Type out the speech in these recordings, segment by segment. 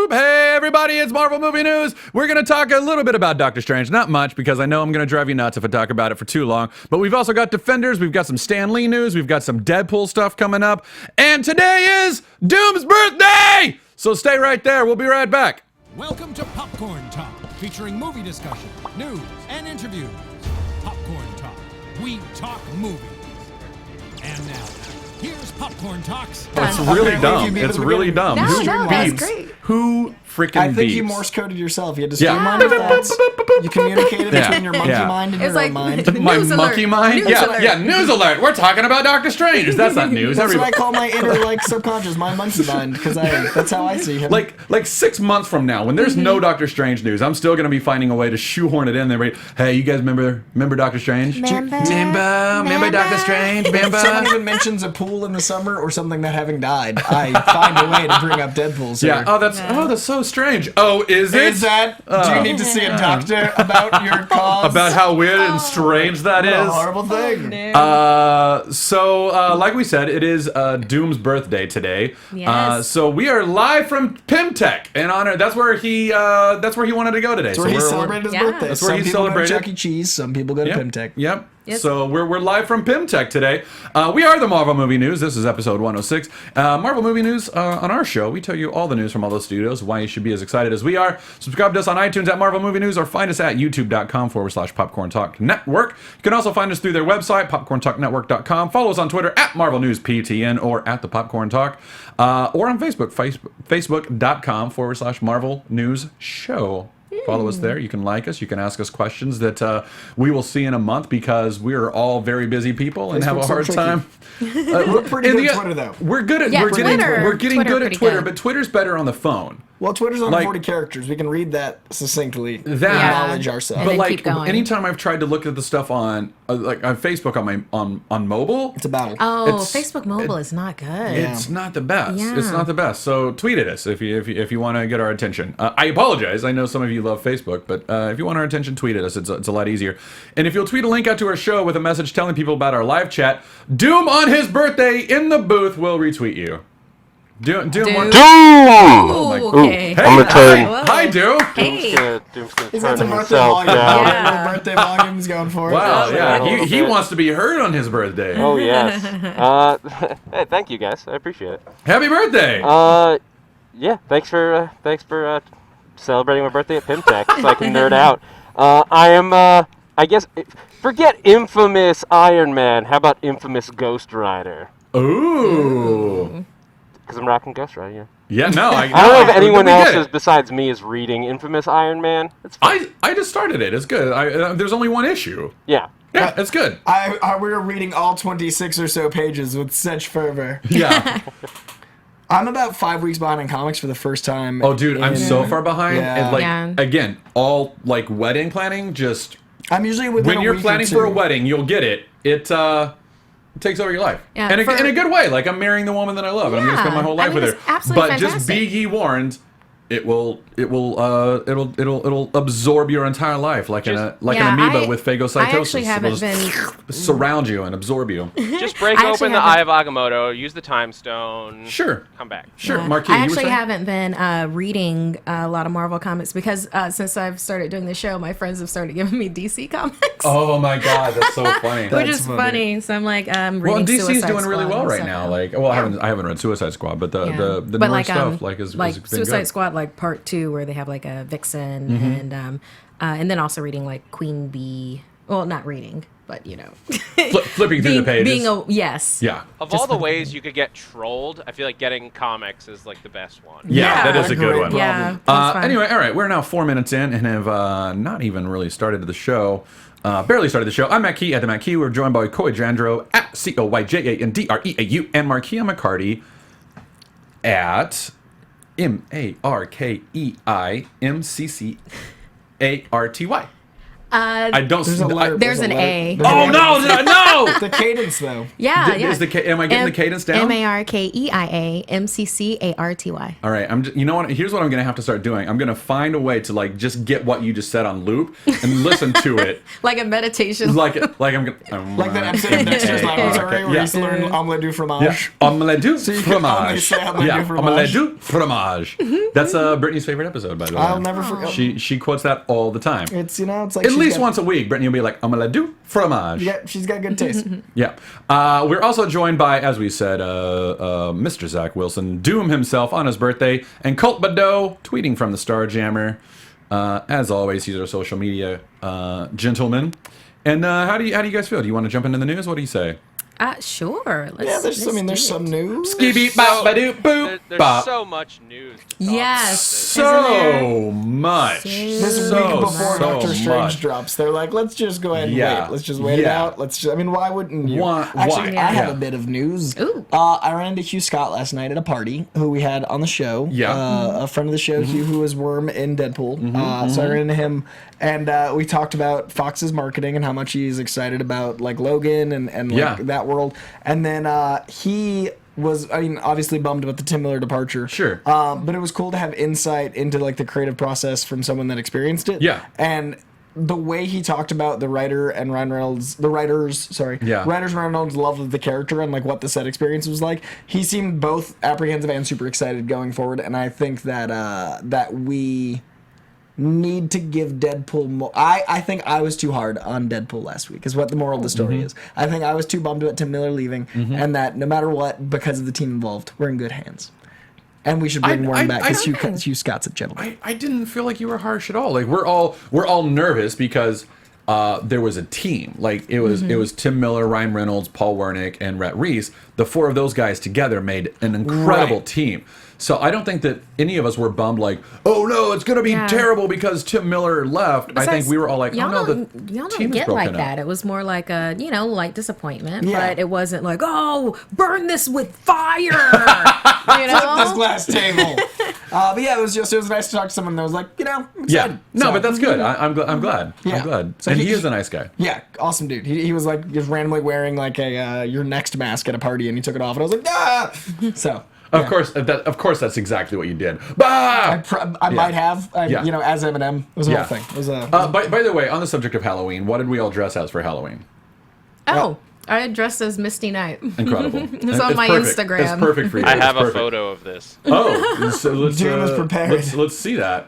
Hey everybody, it's Marvel Movie News. We're going to talk a little bit about Doctor Strange. Not much, because I know I'm going to drive you nuts if I talk about it for too long. But we've also got Defenders, we've got some Stan Lee news, we've got some Deadpool stuff coming up. And today is Doom's birthday! So stay right there, we'll be right back. Welcome to Popcorn Talk, featuring movie discussion, news, and interviews. Popcorn Talk, we talk movies. And now, here's Popcorn Talks. It's really dumb. It's really dumb. No, that's great. Who freaking I think beeps? you Morse coded yourself. You had to Yeah. streamline thoughts. You communicated between your monkey mind and It's your like- own mind. My News monkey alert. mind? News Yeah, alert. yeah, news alert. We're talking about Doctor Strange. That's not news. That's what I Everybody. call my inner, like, subconscious, my monkey mind, because that's how I see him. Like 6 months from now, when there's no Doctor Strange news, I'm still gonna be finding a way to shoehorn it in there. Hey, you guys remember Doctor Strange? Remember Doctor Strange? if someone even mentions a pool in the summer or something that having died, I find a way to bring up Deadpool. Yeah. Oh, that's so strange. Oh, is it? Is that? Do you need to see a doctor about your cause? About how weird and strange that What a is? horrible thing. Like we said, it is Doom's birthday today. Yes. So we are live from Pimtech in honor. That's where he wanted to go today. That's where he celebrated his birthday. That's where some he people celebrated. go to Chuck E. Cheese. Some people go to Yep. Pimtech. Yep. Yes. So we're live from Pimtech today. We are the Marvel Movie News. This is episode 106. Marvel Movie News, on our show, we tell you all the news from all those studios, why you should be as excited as we are. Subscribe to us on iTunes at Marvel Movie News or find us at youtube.com/Popcorn Talk Network. You can also find us through their website, popcorntalknetwork.com. Follow us on Twitter at Marvel News PTN or at the Popcorn Talk, or on Facebook, facebook.com/Marvel News Show. Follow us there. You can like us. You can ask us questions that we will see in a month because we're all very busy people and have a hard time. We're pretty good at Twitter, though. We're good at Yeah, we're getting Twitter. good at Pretty Twitter, good. but Twitter's better on the phone. Well, Twitter's only Like- 40 characters. We can read that succinctly. That- acknowledge And ourselves. But then like keep going. anytime I've tried to look at the stuff on like on Facebook on mobile, It's a battle. Oh, It's- Facebook mobile is not good. it's not the best. Yeah. It's not the best. So tweet at us if you want to get our attention. I apologize. I know some of you love Facebook, but if you want our attention, tweet at us. It's a lot easier. And if you'll tweet a link out to our show with a message telling people about our live chat, Doom on his birthday in the booth will retweet you. Doom. Oh, my- okay. Hey, I'm returning. Hi, Doom. Hey. Doom's gonna He's got turn some birthday himself volume. down. Yeah. Birthday volume's going for it. Wow, yeah, a little he bit. wants to be heard on his birthday. Oh yes. Hey, thank you guys. I appreciate it. Happy birthday! Yeah. Thanks for celebrating my birthday at Pimtech, so I can nerd out. I am. I guess forget infamous Iron Man. How about infamous Ghost Rider? Ooh. Because I'm rocking Ghost Rider. Yeah. Yeah, no, I don't know if anyone we else get is it. besides me is reading infamous Iron Man. It's fun. I just started it. It's good. There's only one issue. Yeah. Yeah, it's good. We were reading all 26 or so pages with such fervor. Yeah. I'm about 5 weeks behind in comics for the first time. Oh, dude, I'm in- so far behind. Yeah. And like Yeah. again, all like wedding planning. Just I'm usually within when a you're week or planning for a two. wedding, you'll get it. It takes over your life. Yeah, and for- in a good way. Like I'm marrying the woman that I love, and I'm gonna spend my whole I life mean, with it's her. absolutely But just be fantastic. ye warned. It'll absorb your entire life like Yeah, an amoeba I- with phagocytosis. I actually haven't It'll just been. surround you and absorb you. Just break I open actually the Eye haven't- of Agamotto, use the time stone, Sure. come back. Sure, Yeah. Marquis, I you were actually saying? haven't been reading a lot of Marvel comics because since I've started doing the show, my friends have started giving me DC comics. Oh my god, that's so funny. Which That's is funny. funny. So I'm like, reading Well, and DC's Suicide doing really Squad well and right stuff now. Like, well, I haven't read Suicide Squad, but the But newer like, stuff has been Suicide good. Squad, like Part 2, where they have like a Vixen, and then also reading like Queen Bee. Well, not reading, but you know, Flipping through the pages. yes, Yeah. Of Just all the for the ways you could get trolled, I feel like getting comics is like the best one. Yeah, that is a good great one. problem. yeah. That's fun. Anyway, all right, we're now 4 minutes in and have not even really started the show. Barely started the show. I'm Matt Key at the Matt Key. We're joined by Coy Jandro at CoyJandreau and Markia McCarty at MarkeiMccarty. I don't. There's a letter. There's an A. There's Oh an no! No! The cadence, though. Yeah, yeah. Am I getting the cadence down? MarkeiMccarty. All right, you know what? Here's what I'm gonna have to start doing. I'm gonna find a way to like just get what you just said on loop and listen to it, Like a meditation. like I'm gonna Like that episode of Dexter's Laboratory where Yeah. he's learned omelette du Yeah, fromage. omelette du So you can only fromage. say omelette Yeah, du fromage. omelette du fromage. That's Brittany's favorite episode, by the way. I'll never forget. She quotes that all the time. It's it's like At she's least got- once a week, Brittany will be like omelette du fromage. Yeah, she's got good taste. Yeah. We're also joined by, as we said, Mr. Zach Wilson, Doom himself on his birthday, and Colt Badeau tweeting from the Starjammer. As always, he's our social media gentleman. And how do you guys feel? Do you want to jump into the news? What do you say? Sure. Yeah, there's do some it. news. Ski-beep, bop, ba-doop, boop, There's bop. so much news. To talk Yes. So much. This so, week before so Doctor Strange much. drops, they're like, let's just go ahead and Yeah. wait. Let's just wait it Yeah. out. Why wouldn't you? Why- Actually, why? I have Yeah. a bit of news. Ooh. I ran into Hugh Scott last night at a party, who we had on the show. Yeah. A friend of the show, Hugh, who was Worm in Deadpool. So I ran into him, and we talked about Fox's marketing and how much he's excited about like Logan and like Yeah. that world. And then he was, obviously bummed about the Tim Miller departure. Sure. But it was cool to have insight into like the creative process from someone that experienced it. Yeah. And the way he talked about the writer and Ryan Reynolds, writers and Ryan Reynolds' love of the character and like what the set experience was like, he seemed both apprehensive and super excited going forward. And I think that that we need to give Deadpool more. I think I was too hard on Deadpool last week, is what the moral of the story is. I think I was too bummed about Tim Miller leaving, and that no matter what, because of the team involved, we're in good hands. And we should bring Warren back because Hugh Scott's a gentleman. I didn't feel like you were harsh at all. Like we're all nervous because there was a team. Like it was Tim Miller, Ryan Reynolds, Paul Wernick, and Rhett Reese. The four of those guys together made an incredible team. So I don't think that any of us were bummed like, oh no, it's gonna be terrible because Tim Miller left. I think we were all like, oh no, the y'all team don't is get broken like up. that. It was more like a light disappointment, Yeah. but it wasn't like, oh, burn this with fire. you This know? glass table. But yeah, it was nice to talk to someone that was like, I'm excited. Yeah, no, So- but that's good. I'm glad. Yeah. I'm glad. So And he- he is a nice guy. Yeah, awesome dude. He was like just randomly wearing like a your next mask at a party, and he took it off, and I was like, ah. So. Of course, that's exactly what you did. Bah! I might have, Yeah. as Eminem. It was a Yeah. whole thing. It was a. By the way, on the subject of Halloween, what did we all dress as for Halloween? Oh, I dressed as Misty Knight. Incredible. It's on my perfect. Instagram. It's perfect for you. I It's have a perfect. photo of this. Oh, so let's Jim is prepared. Let's see that.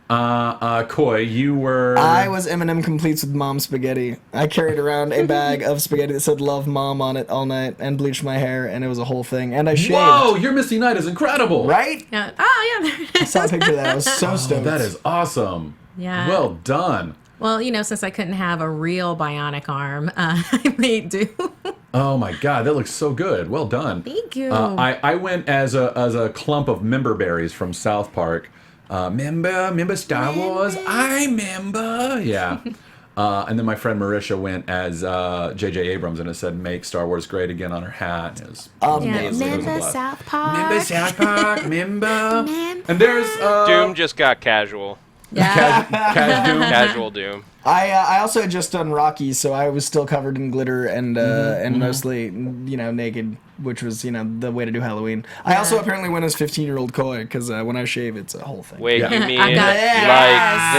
Coy, you were. I was Eminem completes with mom spaghetti. I carried around a bag of spaghetti that said "Love Mom" on it all night, and bleached my hair, and it was a whole thing. And I shaved. Whoa, your Misty Knight is incredible. Right? Yeah. Oh, yeah. There it I is. saw a picture of that. I was so stoked. That is awesome. Yeah. Well done. Well, since I couldn't have a real bionic arm, I made do. Oh my God, that looks so good. Well done. Thank you. I went as a clump of member berries from South Park. Member Star Wars. I member. Yeah. And then my friend Marisha went as J.J. Abrams, and it said "Make Star Wars Great Again" on her hat. It was Yeah, amazing. It was a remember blast. South Park? Member South Park. Member. And there's Doom just got casual. Yeah. Cash Doom. Casual Doom. I also had just done Rocky, so I was still covered in glitter and mostly naked, which was the way to do Halloween. I also apparently went as 15-year-old Coy because when I shave, it's a whole thing. Wait, Yeah. you mean I got- like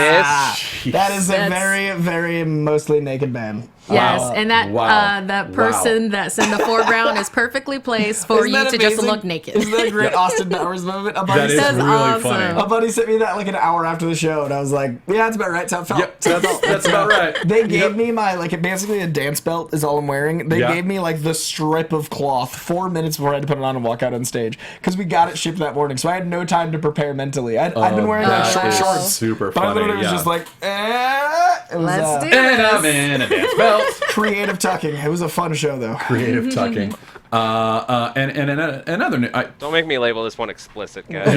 this? That is a That's- very, very mostly naked man. Yes, and that Wow. that person that's in the foreground is perfectly placed for Isn't you that to just amazing? look naked. Isn't that a great Austin Powers moment? A buddy, That is That's really awesome. funny. a buddy sent me that like an hour after the show, and I was like, yeah, that's about right. That's how it felt. Yep, that's about right. They gave me my basically a dance belt is all I'm wearing. They Yeah. gave me like the strip of cloth 4 minutes before I had to put it on and walk out on stage because we got it shipped that morning, so I had no time to prepare mentally. I'd been wearing like that short is shorts, super but I literally funny, was yeah. just like, it was, Let's do And I'm this. in a dance belt. creative tucking. It was a fun show though. Creative tucking. And another new. Don't make me label this one explicit, guys.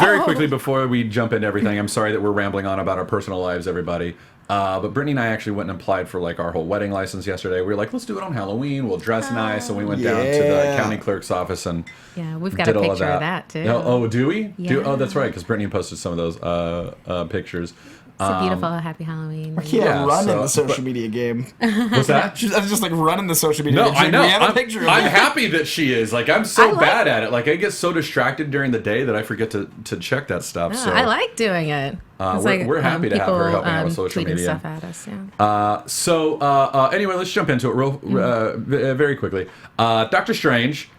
Very quickly before we jump into everything, I'm sorry that we're rambling on about our personal lives, everybody. But Brittany and I actually went and applied for our whole wedding license yesterday. We were like, let's do it on Halloween. We'll dress nice. So we went down to the Yeah. county clerk's office and Yeah, we've got did a all picture of of that too. Oh, do we? Yeah. Oh, that's right, because Brittany posted some of those pictures. It's a beautiful Happy Halloween. Yeah, running so- the social media game. What's that? I was just like running the social media No, game. She's I like, know. We have a picture of I'm it. happy that she is. Like, I'm I so like- bad at it. Like, I get so distracted during the day that I forget to check that stuff. Yeah, so I like doing it. It's we're happy to have her people, helping out with social tweeting media. stuff at us, yeah. Anyway, let's jump into it very quickly. Doctor Strange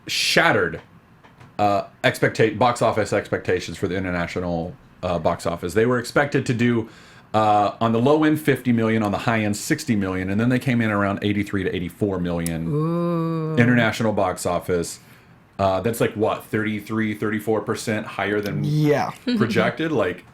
shattered box office expectations for the international box office. They were expected to do on the low end 50 million, on the high end 60 million, and then they came in around 83 to 84 million international box office. That's like what, 34% higher than projected? Like,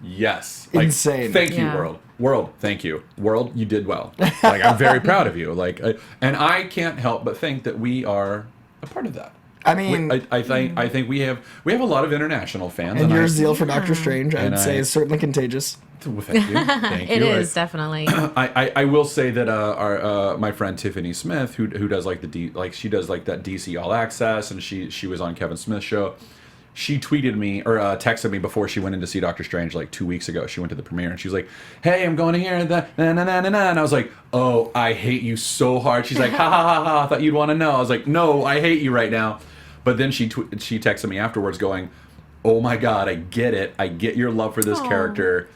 yes. Like, Insane. Thank you, Yeah. world. World, thank you. World, you did well. Like, I'm very proud of you. Like, and I can't help but think that we are a part of that. I mean, I think we have a lot of international fans, and your I, zeal for Doctor Strange, I'd And say, I- is certainly contagious. well, thank you. Thank It you. is definitely. I will say that our my friend Tiffany Smith, who does like she does like that DC All Access, and she was on Kevin Smith's show. She tweeted me or texted me before she went in to see Doctor Strange like 2 weeks ago. She went to the premiere and she was like, "Hey, I'm going to hear that na na na na na," and I was like, "Oh, I hate you so hard." She's like, "Ha ha ha ha! I thought you'd want to know." I was like, "No, I hate you right now." But then she texted me afterwards going, "Oh my God, I get it. I get your love for this character.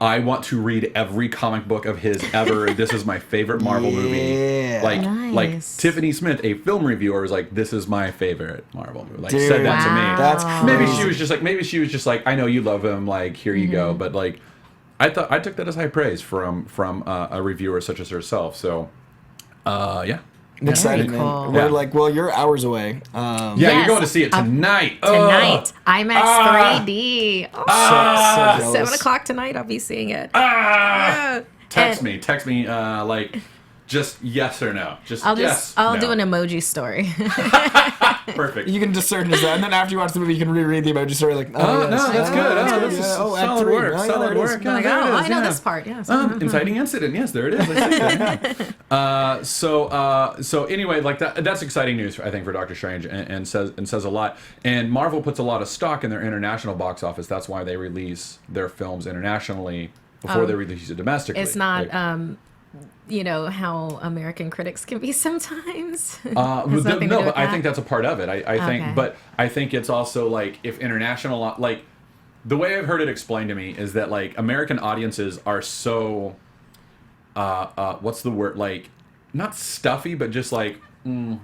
I want to read every comic book of his ever. This is my favorite Marvel movie." Like Nice. Tiffany Smith, a film reviewer, was like, "This is my favorite Marvel movie." Like, Dude, said that to me. That's Maybe crazy. she was just like, "I know you love him. Like, here you go." But like, I took that as high praise from a reviewer such as herself. So, yeah. I'm excited, Very man. cool. We're Yeah. like, well, you're hours away. Yeah, Yes, you're going to see it tonight. Tonight, IMAX Ah. 3D. Oh, so jealous. 7 o'clock tonight, I'll be seeing it. Text And me, like, just yes or no. Just I'll yes. I'll no. do an emoji story. Perfect. You can discern as that, and then after you watch the movie, you can reread the emoji story. Like, Oh, yes. no, that's good. That's Oh, good. this is Act solid three. work. Oh, yeah, Solid there it is. work. Yeah, Like, there it oh, is, I know yeah. this part. Yes. Inciting incident. Yes, there it is. I see it. Yeah. So anyway, like that's exciting news, I think, for Doctor Strange, and says a lot. And Marvel puts a lot of stock in their international box office. That's why they release their films internationally before they release it domestically. It's not, Like, you know, how American critics can be sometimes. Has no, nothing to do but with I that? think that's a part of it. I think, Okay. but I think it's also like if international, like the way I've heard it explained to me is that like American audiences are so, what's the word? Like not stuffy, but just like,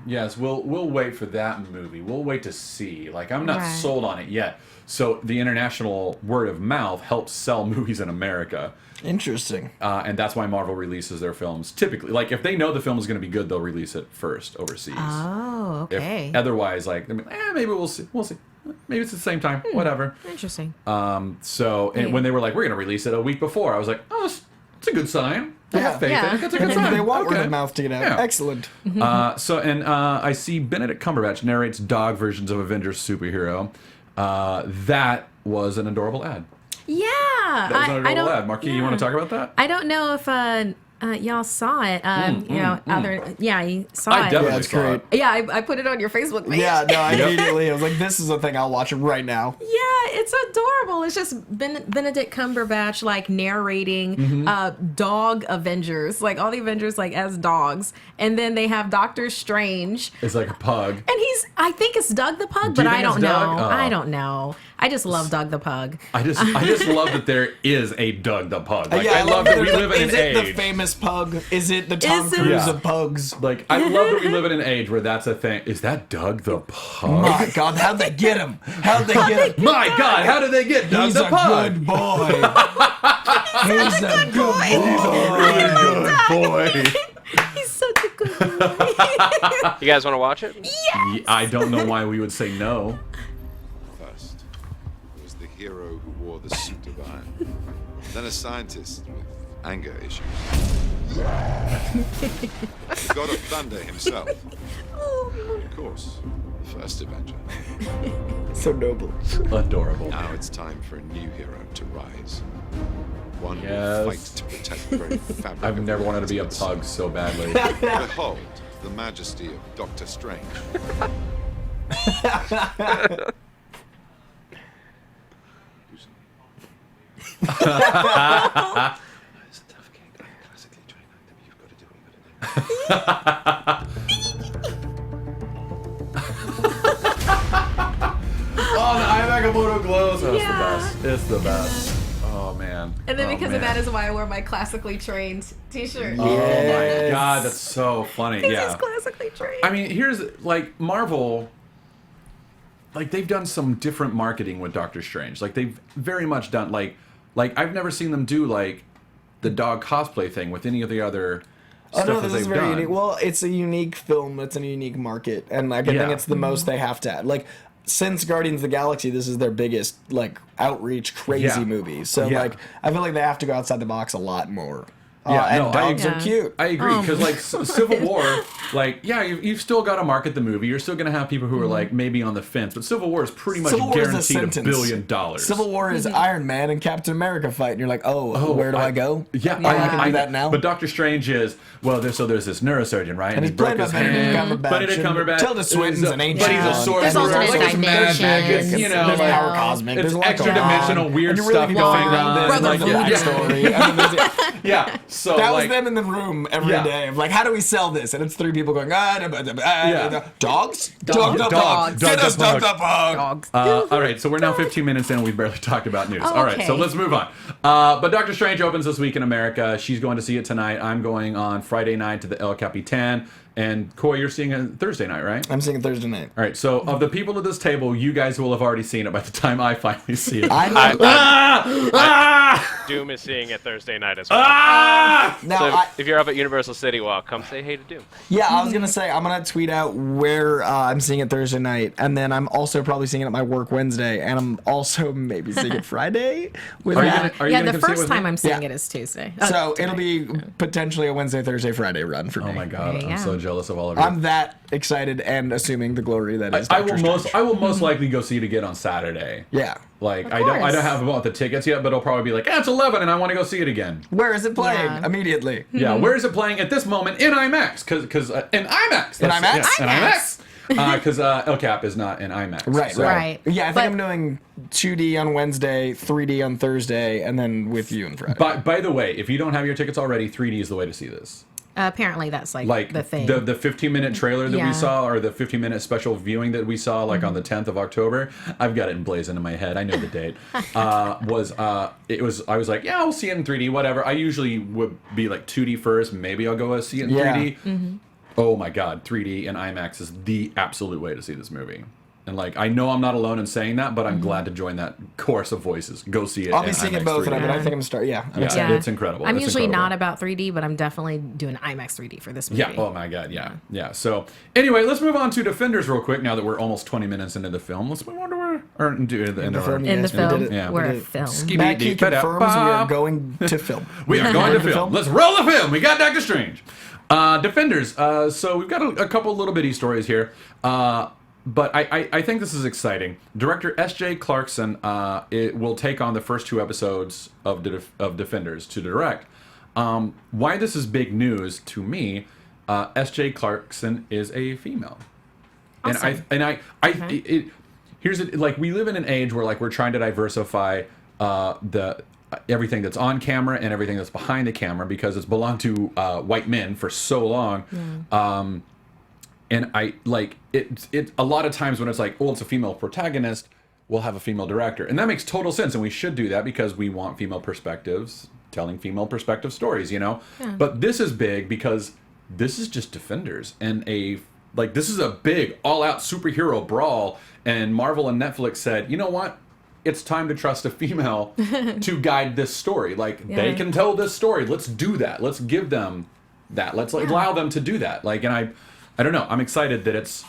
yes, we'll wait for that movie. We'll wait to see. Like I'm not Right. sold on it yet. So the international word of mouth helps sell movies in America. Interesting. And that's why Marvel releases their films typically. Like if they know the film is going to be good, they'll release it first overseas. Oh, If okay. otherwise, like, maybe we'll see. We'll see. Maybe it's at the same time. Whatever. Interesting. So and when they were like, we're going to release it a week before, I was like, oh, it's a good sign. I have faith in it. That's a good sign. They want word Okay. of mouth to get out. Yeah. Excellent. I see Benedict Cumberbatch narrates dog versions of Avengers superhero. That was an adorable ad. Yeah. That was an I adorable don't, ad. Marquis, you want to talk about that? I don't know if y'all saw it. You saw I it. definitely Yeah, it's saw great. it. Yeah, I put it on your Facebook page. Yeah, no, I immediately I was like, this is a thing I'll watch it right now. Yeah, it's adorable. It's just Benedict Cumberbatch like narrating dog Avengers, like all the Avengers like as dogs, and then they have Doctor Strange, It's like a pug. and I think it's Doug the Pug, Do you but I think it's don't know. Doug? Oh. I don't know. I just love Doug the Pug. I just love that there is a Doug the Pug. Like, Yeah, I love that we live in Is an it age. the famous pug? Is it the Tom Is it- Cruise Yeah. of pugs? Like, I love that we live in an age where that's a thing. Is that Doug the Pug? My God, how'd they get him? How'd they get him? My God, how did they get Doug He's the a Pug? good boy. He's a good boy. Really good boy. He's such a good boy. You guys want to watch it? Yeah, I don't know why we would say no. First, there was the hero who wore the suit of iron. Then a scientist with anger issues. The god of thunder himself. Of course, the first Avenger. So noble. Adorable. Now it's time for a new hero to rise. One who Yes. will fight to protect the very fabric I've of never wanted to be a reality. pug so badly. Behold the majesty of Doctor Strange. tough cake. I'm classically trained actor. You've got to do what you got to do. Oh, the Eye Agamotto glows. Oh, it's the best. It's the best. Oh, man. And then Oh, because man. of that is why I wore my classically trained t-shirt. Oh, my God. That's so funny. Yeah. He's classically trained. I mean, here's, like, Marvel... Like, they've done some different marketing with Doctor Strange. Like, they've very much done, like I've never seen them do, like, the dog cosplay thing with any of the other stuff no, that this is they've very done. unique. Well, it's a unique film. It's a unique market. And, like, I Yeah. think it's the most they have to add. Like, since Guardians of the Galaxy, this is their biggest, like, outreach, crazy Yeah. movie. So, Yeah. like, I feel like they have to go outside the box a lot more. Yeah, and no, dogs I- are cute. I agree, because like Civil War, like you've still got to market the movie. You're still going to have people who are like maybe on the fence, but Civil War is pretty much Civil War is a guaranteed $1 sentence. billion. Civil War is Iron Man and Captain America fight, and you're like, where do I go? Yeah, I can do that now. But Doctor Strange is there's this neurosurgeon, right? And he he's broke played his by Benedict hand. Cumberbatch. Benedict and Cumberbatch. Tilda Swinton's an ancient But he's a one. sorcerer. There's alternate Like, it's dimensions. magic, you know, there's like, power cosmic. it's There's a lot extra going on. dimensional weird And you really stuff can going find on. this, Brother like, Voodoo. backstory. I mean, there's- Yeah, so that was like, them in the room every day Yeah. of like, how do we sell this? And it's three people going, Yeah. dogs? Dogs. Dogs. Get us Dogs. Dogs. all right, so we're now 15 minutes in. We've barely talked about news. All right, okay. so let's move on. But Doctor Strange opens this week in America. She's going to see it tonight. I'm going on Friday night to the El Capitan. And Coy, you're seeing it Thursday night, right? I'm seeing it Thursday night. All right, so of the people at this table, you guys will have already seen it by the time I finally see it. Doom is seeing it Thursday night as well. Now, So I, if you're up at Universal City Walk, come say hey to Doom. yeah, I was going to say, I'm going to tweet out where I'm seeing it Thursday night. And then I'm also probably seeing it at my work Wednesday. And I'm also maybe seeing it Friday. With Are you that. gonna- Yeah, the come see it first with time me? I'm seeing Yeah. it is Tuesday. So it'll be potentially a Wednesday, Thursday, Friday run for me. Oh my God, There you I'm go. so jealous of all of you. I'm that excited and assuming the glory that is I Doctor will Strange. most likely go see it again on Saturday. Yeah. Like I course. don't have bought the tickets yet, but I'll probably be like, it's 11 and I want to go see it again. Where is it playing? Yeah. Immediately. Yeah, where is it playing at this moment in IMAX? Because in IMAX. In IMAX? Yeah, in IMAX. Because El Cap is not in IMAX. Right, so- Right. Yeah, I think But- I'm doing 2D on Wednesday, 3D on Thursday, and then with you on Friday. By the way, if you don't have your tickets already, 3D is the way to see this. Apparently, that's like Like the thing. the 15-minute trailer that Yeah. we saw, or the 15-minute special viewing that we saw, like on the 10th of October. I've got it emblazoned in my head. I know the date. I was like, yeah, I'll see it in 3D, whatever. I usually would be like 2D first. Maybe I'll go see it in Yeah. 3D. Oh my God, 3D and IMAX is the absolute way to see this movie. And like, I know I'm not alone in saying that, but I'm glad to join that chorus of voices. Go see it. I'll be in seeing IMAX it both, 3D. but I think I'm starting. Yeah, I'm Yeah, excited. it's incredible. I'm It's usually incredible. not about 3D, but I'm definitely doing IMAX 3D for this movie. Yeah. Oh my God. Yeah. Yeah. So anyway, let's move on to Defenders real quick. Now that we're almost 20 minutes into the film, let's move on to film, In the Yes, we film, did it. Yeah. we're We a did it. film. Mackie confirms we are going to film. We are going to Going film. Let's roll the film. We got Doctor Strange. Defenders. So we've got a couple little bitty stories here. But I think this is exciting. Director S.J. Clarkson it will take on the first two episodes of Defenders to direct. Why this is big news to me, S.J. Clarkson is a female. Awesome. Here's it. Like, we live in an age where like we're trying to diversify the everything that's on camera and everything that's behind the camera because it's belonged to white men for so long. And I like it a lot of times when it's like, oh, it's a female protagonist, we'll have a female director. And that makes total sense. And we should do that because we want female perspectives, telling female perspective stories, you know? But this is big because this is just Defenders and this is a big all-out superhero brawl. And Marvel and Netflix said, you know what? It's time to trust a female to guide this story. Like, they can tell this story. Let's do that. Let's give them that. Let's allow them to do that. Like, and I don't know. I'm excited that it's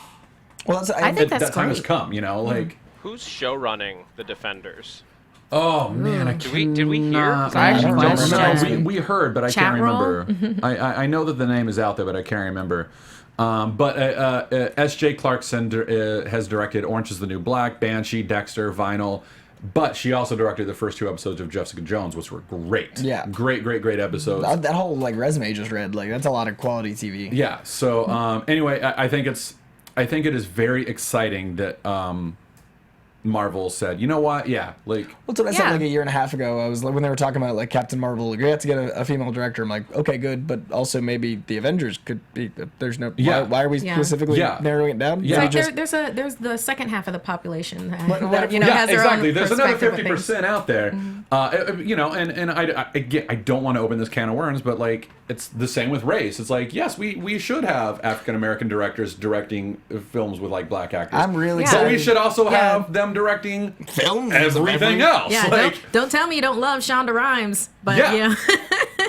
Well, that's, I think that that's time has great. come. You know, like. Who's show running the Defenders? Oh man, I Did we hear? cannot- 'Cause I actually don't don't remember. remember. we heard, but I Chat can't roll? remember. I know that the name is out there, but I can't remember. But S.J. Clarkson has directed Orange is the New Black, Banshee, Dexter, Vinyl. But she also directed the first two episodes of Jessica Jones, which were great. Yeah. Great episodes. that whole like resume just read. Like, that's a lot of quality TV. Yeah. So anyway, I think it is very exciting that Marvel said, you know what? Yeah, like. Well, that's what I said Yeah. like a year and a half ago. I was like, when they were talking about like Captain Marvel, like, you have to get a female director. I'm like, okay, good, but also maybe the Avengers could be. There's no. Yeah. Why are we Yeah. specifically Yeah. narrowing it down? Yeah. Like Just- there's the second half of the population that, What- you know, Yeah, has their exactly. own There's another perspective of 50% out there. You know, and I don't want to open this can of worms, but like it's the same with race. It's like, yes, we should have African American directors directing films with like black actors. I'm really Yeah. But excited. we should also Yeah. have them directing Films everything else. Yeah, Like, don't tell me you don't love Shonda Rhimes, but Yeah. yeah.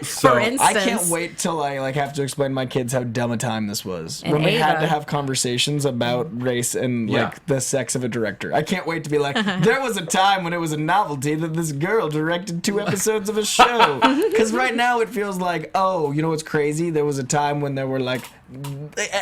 so For instance, I can't wait till I like have to explain to my kids how dumb a time this was And when we had Ava. to have conversations about race and Yeah. like the sex of a director. I can't wait to be like, there was a time when it was a novelty that this girl directed 2 episodes of a show. Because right now it feels like, oh, you know what's crazy? There was a time when there were like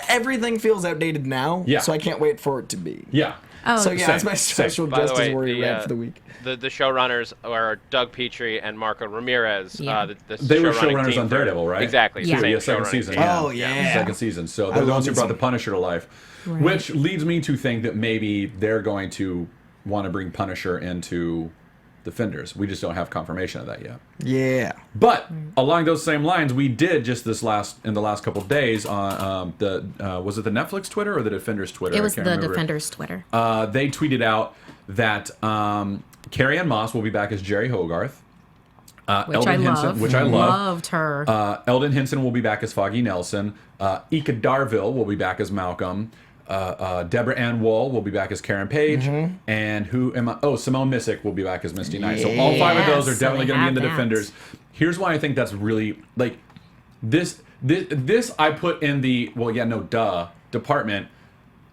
everything feels outdated now. Yeah. So I can't wait for it to be. yeah. Oh, So yeah, Same, that's my same. special By the Justice way, Warrior the, rant for the week. The showrunners are Doug Petrie and Marco Ramirez. Yeah. The They were showrunning showrunners team on for- Daredevil, right? Exactly. Yeah. same Yeah, second showrunning season. team. Oh, yeah. Second season. So I they're the love ones who me brought some- the Punisher to life. Right. Which leads me to think that maybe they're going to want to bring Punisher into Defenders. We just don't have confirmation of that yet. Yeah. But along those same lines, we did just in the last couple of days on was it the Netflix Twitter or the Defenders Twitter? it I was can't the remember. Defenders Twitter. They tweeted out that Carrie Ann Moss will be back as Jerry Hogarth. Which Eldon I Henson, love. which I love. Loved her. Eldon Henson will be back as Foggy Nelson. Ika Darville will be back as Malcolm. Deborah Ann Woll will be back as Karen Page. And who am I? Oh, Simone Missick will be back as Misty Knight. So all 5 of those are Yes, definitely so going to be in we the have that. Defenders. Here's why I think that's really like this I put in the department.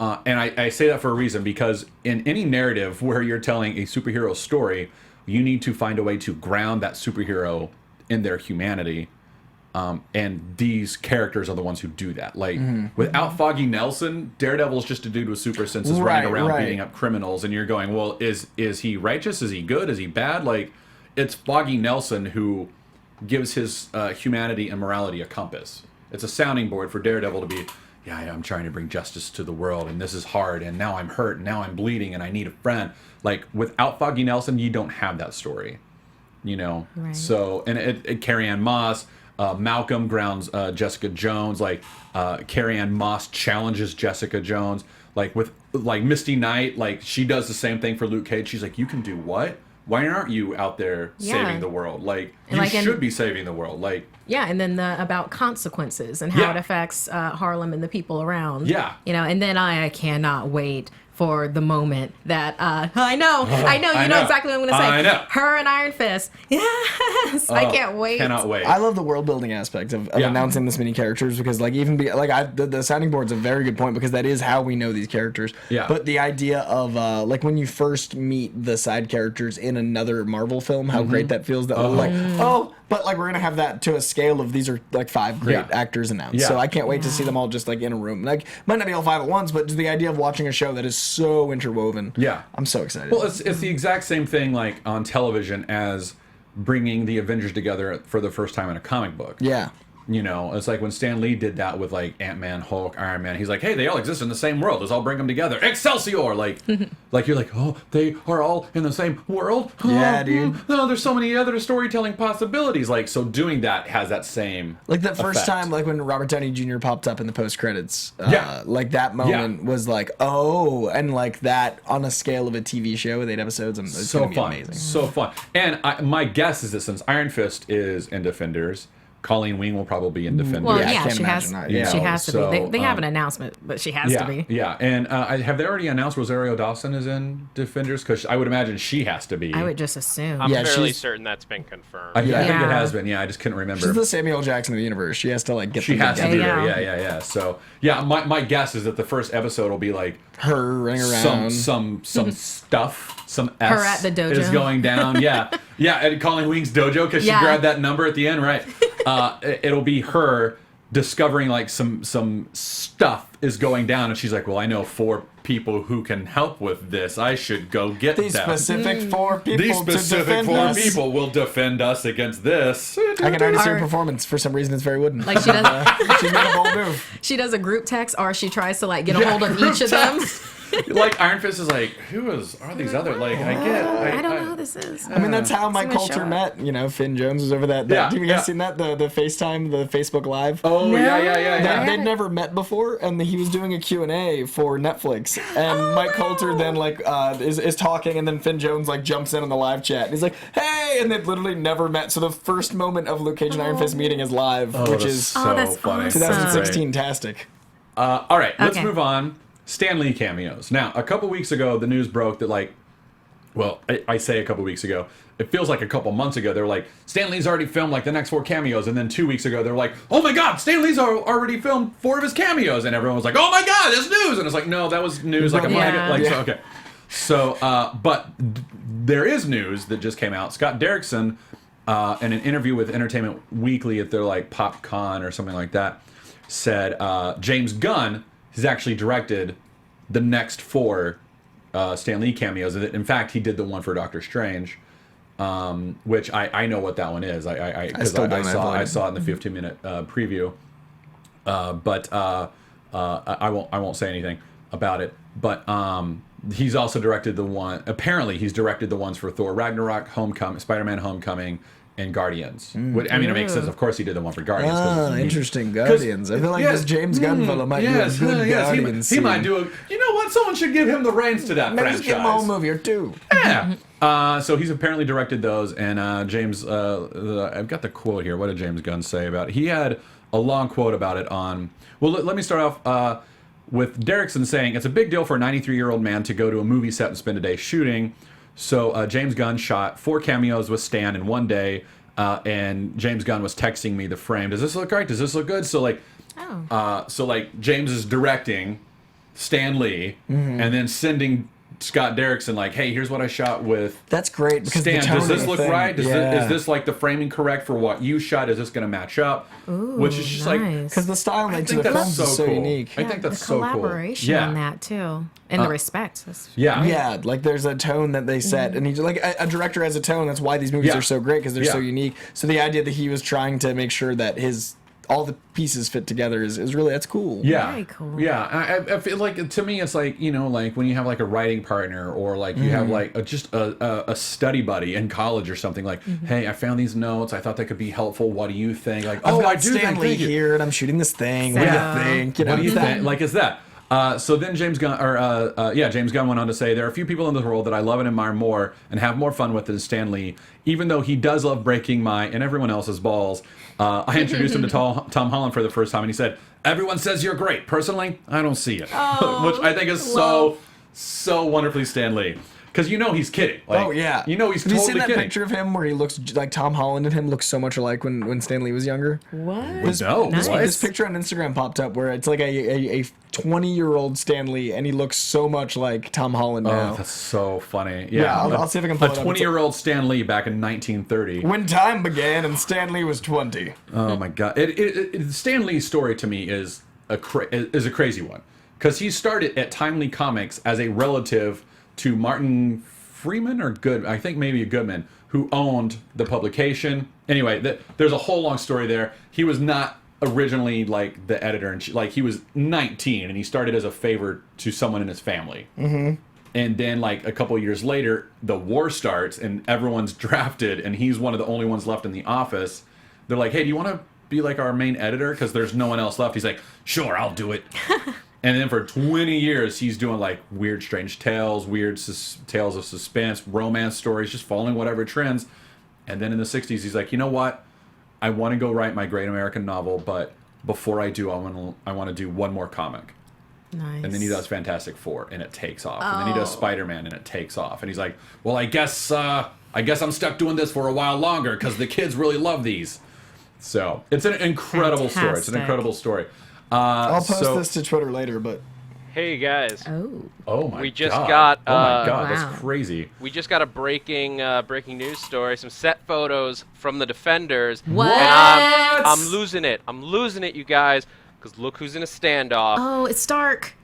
And I say that for a reason, because in any narrative where you're telling a superhero story, you need to find a way to ground that superhero in their humanity. And these characters are the ones who do that. Like, without Foggy Nelson, Daredevil's just a dude with super senses running Right, around right. beating up criminals. And you're going, well, is he righteous? Is he good? Is he bad? Like, it's Foggy Nelson who gives his humanity and morality a compass. It's a sounding board for Daredevil to be, yeah, I'm trying to bring justice to the world, and this is hard, and now I'm hurt, and now I'm bleeding, and I need a friend. Like, without Foggy Nelson, you don't have that story, you know? Right. So, and Carrie Ann Moss, Malcolm grounds Jessica Jones, like, Carrie Ann Moss challenges Jessica Jones, like, with, like, Misty Knight, like, she does the same thing for Luke Cage. She's like, you can do what? Why aren't you out there Yeah. saving the world? Like, And you like in- should be saving the world. Like, Yeah, and then about consequences and how Yeah. it affects Harlem and the people around. Yeah. You know, and then I cannot wait for the moment that I know, I you know know. exactly what I'm going to say. I know. Her and Iron Fist. Yes, I can't wait. Cannot wait. I love the world building aspect of Yeah. announcing this many characters, because like the sounding board's a very good point, because that is how we know these characters. Yeah. But the idea of like when you first meet the side characters in another Marvel film, how great that feels. That like but like we're gonna have that to a scale of these are like 5 great Yeah. actors announced. Yeah. So I can't wait to see them all just like in a room. Like might not be all 5 at once, but just the idea of watching a show that is so interwoven. Yeah. I'm so excited. Well, it's the exact same thing, like, on television as bringing the Avengers together for the first time in a comic book. yeah. You know, it's like when Stan Lee did that with, like, Ant-Man, Hulk, Iron Man. He's like, hey, they all exist in the same world. Let's all bring them together. Excelsior! Like, like you're like, oh, they are all in the same world? Yeah, dude. No, there's so many other storytelling possibilities. Like, so doing that has that same Like the first effect. time, like when Robert Downey Jr. popped up in the post credits, Yeah. like that moment was like, oh, and like that on a scale of a TV show with 8 episodes, and it's So gonna be fun. amazing. So fun. And my guess is that since Iron Fist is in Defenders, Colleen Wing will probably be in Defenders. Well, Yeah, I yeah, can't she has. imagine that. She Yeah. has to So, be. They have an announcement, but she has Yeah, to be. yeah. And have they already announced Rosario Dawson is in Defenders? Because I would imagine she has to be. I would just assume. I'm Yeah, fairly she's- certain that's been confirmed. I think it Yeah. has been. Yeah, I just couldn't remember. She's the Samuel Jackson of the universe. She has to like get She them has to together. be Yeah. there. Yeah. So yeah, my guess is that the first episode will be like Her running around. some stuff, some S Her at the dojo. is going down. Yeah, yeah, at Colleen Wing's dojo because she Yeah. grabbed that number at the end, right? It'll be her discovering like some stuff is going down, and she's like, well, I know 4 people who can help with this. I should go get These them. specific 4 people These to specific defend 4 us. people will defend us against this. I can already see her Or- performance. For some reason, it's very wooden. Like she does, She's made a bold move. she does a group text, or she tries to like get a hold of each of them. Like Iron Fist is like, are these other? Like I don't know who this is. I mean, that's how Mike Someone show Coulter up. met. You know, Finn Jones was over that. Yeah, Have you guys yeah. seen that? The FaceTime, the Facebook Live. Oh No. yeah. They'd never met before, and he was doing a Q&A for Netflix. And Mike Coulter then is talking, and then Finn Jones jumps in on the live chat. And he's like, "Hey!" And they've literally never met. So the first moment of Luke Cage and Iron Fist meeting is live, which that's is so that's funny. awesome. 2016-tastic. All right, let's Okay. move on. Stan Lee cameos. Now, a couple weeks ago, the news broke that I say a couple weeks ago. It feels like a couple months ago. They were like, Stan Lee's already filmed the next 4 cameos, and then 2 weeks ago they were like, oh my God, Stan Lee's already filmed 4 of his cameos, and everyone was like, oh my God, that's news, and it's like, no, that was news like a month ago. Yeah. So, okay. So, but there is news that just came out. Scott Derrickson, in an interview with Entertainment Weekly at their PopCon or something like that, said James Gunn has actually directed the next 4 Stan Lee cameos. In fact, he did the one for Doctor Strange, which I know what that one is. I saw it in the 15-minute preview, but I won't say anything about it. But he's also directed the one. Apparently, he's directed the ones for Thor Ragnarok, Spider-Man: Homecoming, and Guardians. I mean, it makes sense. Of course, he did the one for Guardians. Interesting. Guardians. I feel like this James Gunn fellow might do a good Guardians he might scene. do a. You know what? Someone should give him the reins to that Maybe franchise. just give him a whole movie or 2. Yeah. So he's apparently directed those, and James. I've got the quote here. What did James Gunn say about it? He had a long quote about it on. Well, let me start off with Derrickson saying it's a big deal for a 93-year-old man to go to a movie set and spend a day shooting. So James Gunn shot 4 cameos with Stan in one day, and James Gunn was texting me the frame. Does this look right? Does this look good? So James is directing Stan Lee, and then sending Scott Derrickson hey, here's what I shot with. That's great because Stan, the tone does this of the look thing, right? Is yeah. this the framing correct for what you shot? Is this going to match up? Ooh, Which is just nice. Because the style I they do think the that's films is so cool. unique. I think that's the so cool. collaboration on that too, and the respect. Yeah. Yeah, there's a tone that they set, and he's a director has a tone. That's why these movies Yeah. are so great because they're Yeah. so unique. So the idea that he was trying to make sure that all the pieces fit together is really that's cool. Yeah. Very cool. Yeah. I feel to me, it's when you have a writing partner or you have just a study buddy in college or something hey, I found these notes. I thought they could be helpful. What do you think? I've got I do Stan think Lee thank you. here, and I'm shooting this thing. What do So- you think? What do you think? Is that? So then James Gunn, James Gunn went on to say, there are a few people in this world that I love and admire more and have more fun with than Stan Lee, even though he does love breaking my and everyone else's balls. I introduced him to Tom Holland for the first time, and he said, everyone says you're great. Personally, I don't see it. Which I think is so wonderfully Stan Lee. Because he's kidding. Oh yeah, he's Have totally you seen that kidding. picture of him where he looks like Tom Holland and him look so much alike when Stan Lee was younger? What? No. Nice. This picture on Instagram popped up where it's a 20-year-old Stan Lee, and he looks so much like Tom Holland now. Oh, that's so funny. Yeah, I'll see if I can pull it A up. 20-year-old Stan Lee back in 1930. When time began and Stan Lee was 20. Oh my God! Stan Lee's story to me is a crazy one because he started at Timely Comics as a relative to Martin Freeman or Good, I think maybe Goodman, who owned the publication. Anyway, there's a whole long story there. He was not originally the editor, and he was 19, and he started as a favor to someone in his family. Mm-hmm. And then a couple of years later, the war starts, and everyone's drafted, and he's one of the only ones left in the office. They're like, hey, do you want to be our main editor? Because there's no one else left. He's like, sure, I'll do it. And then for 20 years, he's doing weird, strange tales, tales of suspense, romance stories, just following whatever trends. And then in the 60s, he's like, you know what? I want to go write my great American novel, but before I do, I want to do one more comic. Nice. And then he does Fantastic Four, and it takes off. And then he does Spider-Man, and it takes off. And he's like, well, I guess I'm stuck doing this for a while longer because the kids really love these. So it's an incredible story. It's an Fantastic. incredible story. I'll post this to Twitter later, but Hey guys, Oh my We just God. got, Oh my God, wow. that's crazy. we just got a breaking news story. Some set photos from the Defenders. What? And I'm losing it. I'm losing it, you guys. Because look who's in a standoff. Oh, it's Stark.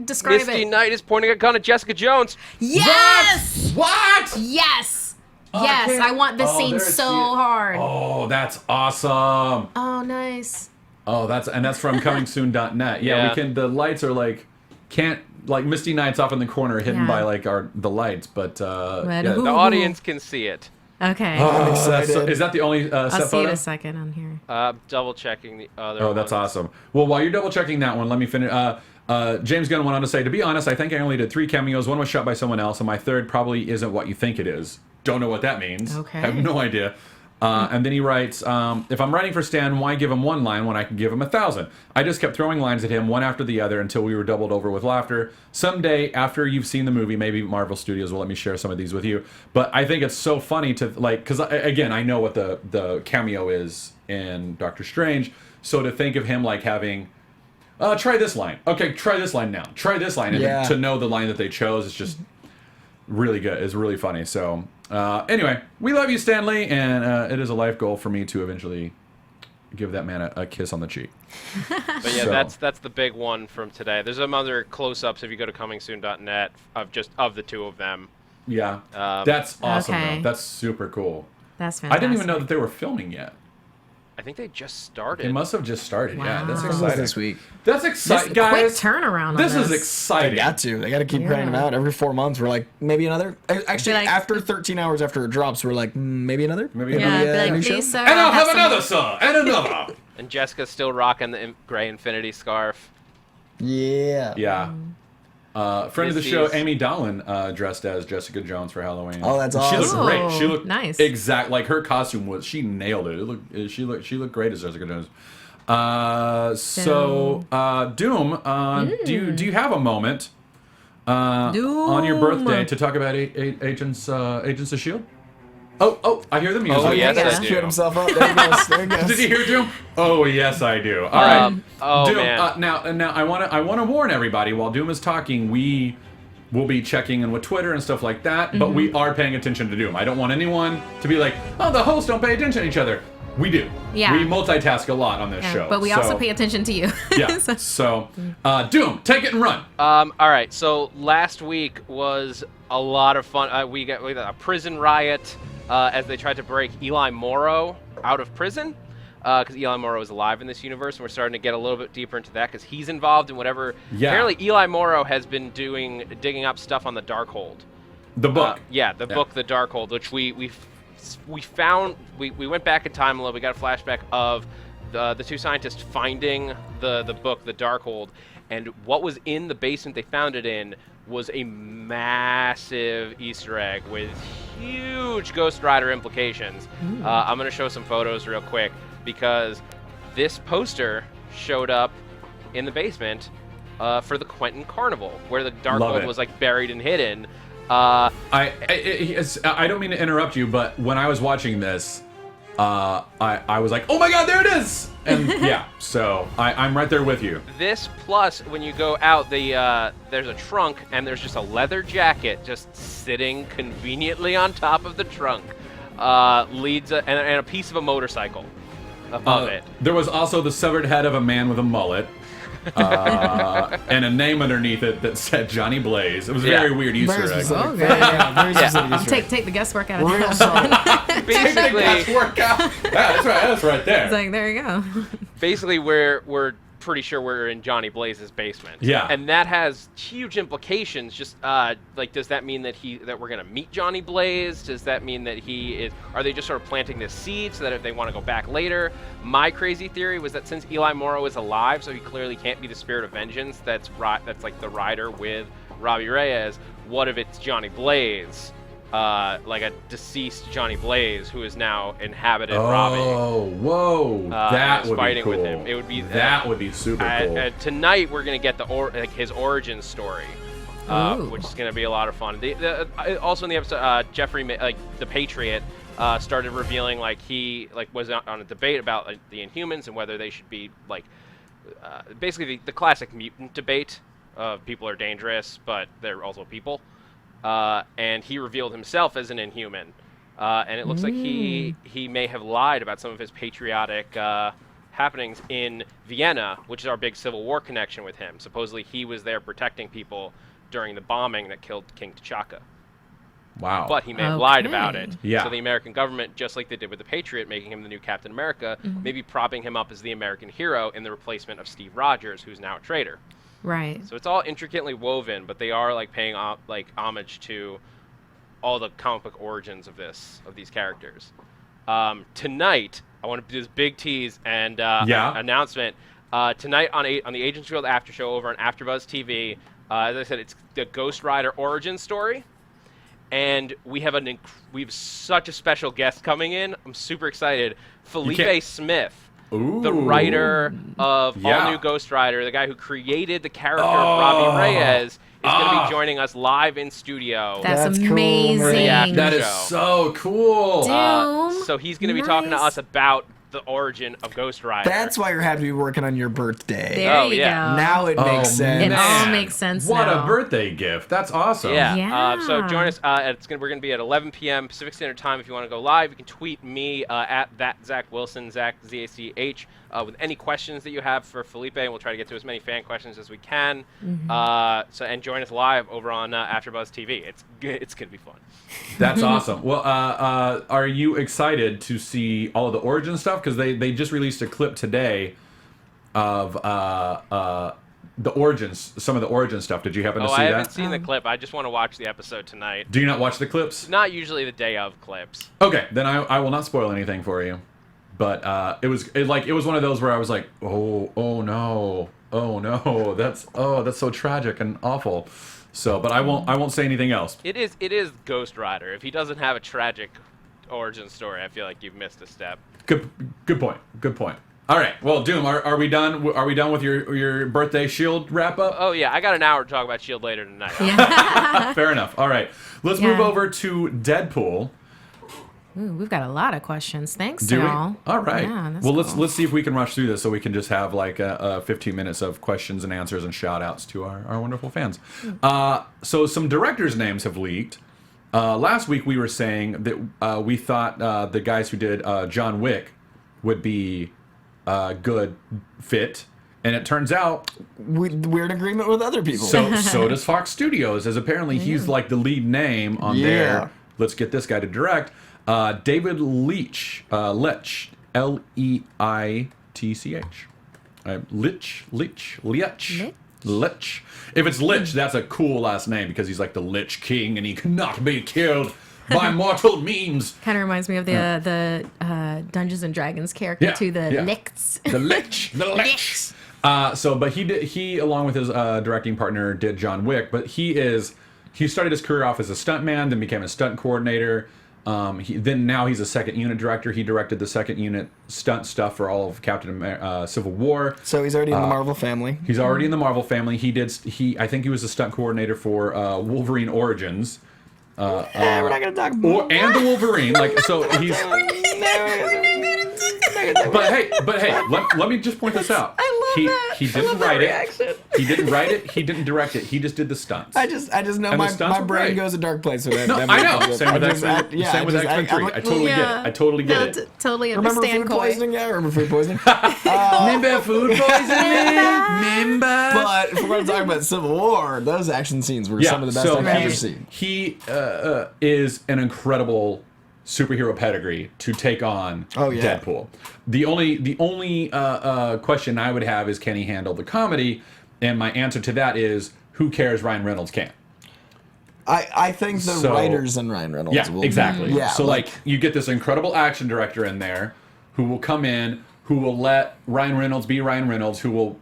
Describe Misty it. Knight is pointing a gun at Jessica Jones. Yes! What? Yes! Oh, Yes, can't- I want this Oh, scene there so she is. hard. Oh, that's awesome. Oh, nice. Oh, that's from comingsoon.net. Yeah, Yeah. we can. The lights are like Misty Knight's off in the corner, hidden Yeah. by like the lights, but yeah. who- The audience can see it. Okay. Oh, excited. is that the only I'll set see it photo? a second on here. Double checking the other. Oh, that's ones. awesome. Well, while you're double checking that one, let me finish. James Gunn went on to say, to be honest, I think I only did 3 cameos. One was shot by someone else, and my third probably isn't what you think it is. Don't know what that means. Okay. Have no idea. And then he writes, if I'm writing for Stan, why give him 1 line when I can give him 1,000? I just kept throwing lines at him one after the other until we were doubled over with laughter. Someday, after you've seen the movie, maybe Marvel Studios will let me share some of these with you. But I think it's so funny to, like, because, again, I know what the cameo is in Doctor Strange. So to think of him, like, having... try this line. Okay, try this line now. Try this line. And Yeah. to know the line that they chose is just really good. It's really funny. So, anyway, we love you, Stanley, and it is a life goal for me to eventually give that man a kiss on the cheek. But yeah, So- that's the big one from today. There's some other close-ups if you go to comingsoon.net of the 2 of them. Yeah, that's awesome. Okay. Though. That's super cool. That's I fantastic. didn't even know that they were filming yet. I think they just started. They must have just started. Yeah, that's Wow. exciting. this week. That's This exciting, quick guys. turnaround on This this. is They exciting. got to. They got to keep Yeah. cranking them out every 4 months. We're like, maybe another. Actually, Be like- after 13 hours after it drops, we're like, maybe another. Maybe Yeah, another- be like, new please, show? sir, And I'll have some- another, sir, and another. And Jessica's still rocking the gray infinity scarf. Yeah. Yeah. Friend of the show, Misty's- Amy Dolan, dressed as Jessica Jones for Halloween. Oh, that's She looked awesome. great. She looked Nice. exact. Like her costume was. She nailed it. She looked great as Jessica Jones. Doom. Do you have a moment on your birthday to talk about Agents of Shield? Oh, I hear the music. Oh, yes, Yeah. I do. Queued himself up. There he goes. There he goes. Did you hear Doom? Oh yes, I do. All right. Oh, Doom. man. Now I want to warn everybody. While Doom is talking, we will be checking in with Twitter and stuff like that. But we are paying attention to Doom. I don't want anyone to be like, oh, the hosts don't pay attention to each other. We do. Yeah. We multitask a lot on this Yeah, show. but we also pay attention to you. Yeah. So, Doom, take it and run. All right, so last week was a lot of fun. We got a prison riot as they tried to break Eli Morrow out of prison because Eli Morrow is alive in this universe, and we're starting to get a little bit deeper into that because he's involved in whatever. Yeah. Apparently, Eli Morrow has been digging up stuff on the Darkhold. The book. The book, The Darkhold, which we found. We went back in time a little. We got a flashback of the 2 scientists finding the book, The Darkhold, and what was in the basement they found it in was a massive Easter egg with huge Ghost Rider implications. I'm going to show some photos real quick because this poster showed up in the basement for the Quentin Carnival, where the Love Darkhold it. was like buried and hidden. I don't mean to interrupt you, but when I was watching this, I was like, oh my god, there it is! And yeah, so I'm right there with you. This plus when you go out, there's a trunk and there's just a leather jacket just sitting conveniently on top of the trunk, and a piece of a motorcycle above it. There was also the severed head of a man with a mullet. And a name underneath it that said Johnny Blaze. It was a Yeah. very weird Easter Very egg. specific. Okay. Yeah, very specific Easter egg. Take the guesswork out of Real that. solid. Basically, That's workout. That's right there. It's like, there you go. basically we're pretty sure we're in Johnny Blaze's basement. Yeah. And that has huge implications. Just like, does that mean that we're gonna meet Johnny Blaze? Does that mean that are they just sort of planting this seed so that if they want to go back later? My crazy theory was that since Eli Morrow is alive, so he clearly can't be the spirit of vengeance. That's like the rider with Robbie Reyes. What if it's Johnny Blaze? Like a deceased Johnny Blaze who is now inhabited Robbie. Oh, whoa! That is would fighting be cool. with him. It would be that would be super cool. Tonight we're gonna get his origin story, which is gonna be a lot of fun. Also in the episode, Jeffrey, the Patriot, started revealing he was on a debate about the Inhumans and whether they should be basically the classic mutant debate of people are dangerous but they're also people. And he revealed himself as an Inhuman, and it looks like he may have lied about some of his patriotic happenings in Vienna, which is our big Civil War connection with him. Supposedly he was there protecting people during the bombing that killed King T'Chaka. Wow. But he may have lied about it. Yeah. So the American government, just like they did with the Patriot, making him the new Captain America, maybe propping him up as the American hero in the replacement of Steve Rogers, who's now a traitor. Right. So it's all intricately woven, but they are like paying homage to all the comic book origins of these characters. Tonight, I want to do this big tease and announcement. Tonight on the Agents Guild After Show over on AfterBuzz TV. As I said, it's the Ghost Rider origin story. And we have such a special guest coming in. I'm super excited. Felipe Smith, the writer of All New Ghost Rider, the guy who created the character of Robbie Reyes, is going to be joining us live in studio. That's amazing. Cool. That is so cool. So he's going to be talking to us about the origin of Ghost Rider. That's why you're happy to be working on your birthday. There you go. Now it makes sense. It all makes sense What now. a birthday gift. That's awesome. Yeah. So join us. We're going to be at 11 p.m. Pacific Standard Time. If you want to go live, you can tweet me at that Zach Wilson, Zach Z-A-C-H, with any questions that you have for Felipe, and we'll try to get to as many fan questions as we can. And join us live over on AfterBuzz TV. It's going to be fun. That's awesome. Well, are you excited to see all of the origin stuff? Because they just released a clip today of the origins, some of the origin stuff. Did you happen to see that? I haven't seen the clip. I just want to watch the episode tonight. Do you not watch the clips? Not usually the day of clips. Okay, then I will not spoil anything for you. But it was one of those where I was like, oh no, that's so tragic and awful. So, but I won't say anything else. It is Ghost Rider. If he doesn't have a tragic origin story, I feel like you've missed a step. Good point. All right. Well, Doom, are we done? Are we done with your birthday Shield wrap up? Oh yeah, I got an hour to talk about Shield later tonight. Fair enough. All right. Let's move over to Deadpool. Ooh, we've got a lot of questions. Thanks, Do we? y'all. All right. Yeah, that's well, cool. let's see if we can rush through this so we can just have like 15 minutes of questions and answers and shout outs to our wonderful fans. So some directors' names have leaked. Last week we were saying that we thought the guys who did John Wick would be a good fit. And it turns out we're in agreement with other people. so does Fox Studios, as apparently he's like the lead name on their let's get this guy to direct. David Leitch, Leitch, Leitch. Leitch. If it's Lich, that's a cool last name because he's like the Lich King and he cannot be killed by mortal means. Kind of reminds me of the Dungeons and Dragons character too, the Lichts. The Lich. The Lich. But he along with his directing partner did John Wick, but he started his career off as a stuntman, then became a stunt coordinator. Now he's a second unit director. He directed the second unit stunt stuff for all of Civil War. So he's already in the Marvel family. He's already in the Marvel family. I think he was a stunt coordinator for Wolverine Origins. We're not gonna talk about and the Wolverine. He's. But hey, let me just point this out. I love that. He didn't write it. He didn't write it. He didn't direct it. He just did the stunts. I just know my brain goes a dark place with that. No, I know. Same with X-Men 3. I totally get it. I totally get it. Totally Remember understand. food poisoning? Yeah, remember food poisoning? Remember food poisoning? Remember? But if we're going to talk about Civil War, those action scenes were some of the best I've ever seen. He is an incredible superhero pedigree to take on Deadpool. The only question I would have is, can he handle the comedy? And my answer to that is, who cares? Ryan Reynolds can. I think the writers and Ryan Reynolds will. Exactly. Yeah, so you get this incredible action director in there who will come in, who will let Ryan Reynolds be Ryan Reynolds, who will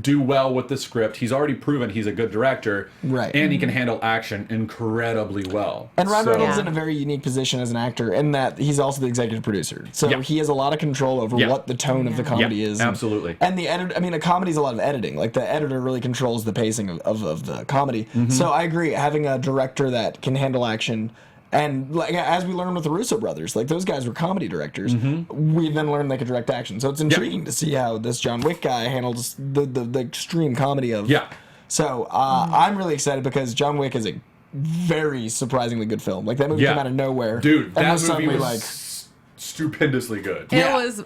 do well with the script. He's already proven he's a good director, right? And he can handle action incredibly well. And Ryan Reynolds is in a very unique position as an actor in that he's also the executive producer, so he has a lot of control over what the tone of the comedy is. Absolutely. And the edit. I mean, a comedy's a lot of editing. Like the editor really controls the pacing of the comedy. Mm-hmm. So I agree, having a director that can handle action. And as we learned with the Russo brothers, those guys were comedy directors. Mm-hmm. We then learned they could direct action. So it's intriguing to see how this John Wick guy handles the extreme comedy of. Yeah. So I'm really excited because John Wick is a very surprisingly good film. That movie came out of nowhere. Dude, that movie was stupendously good. It was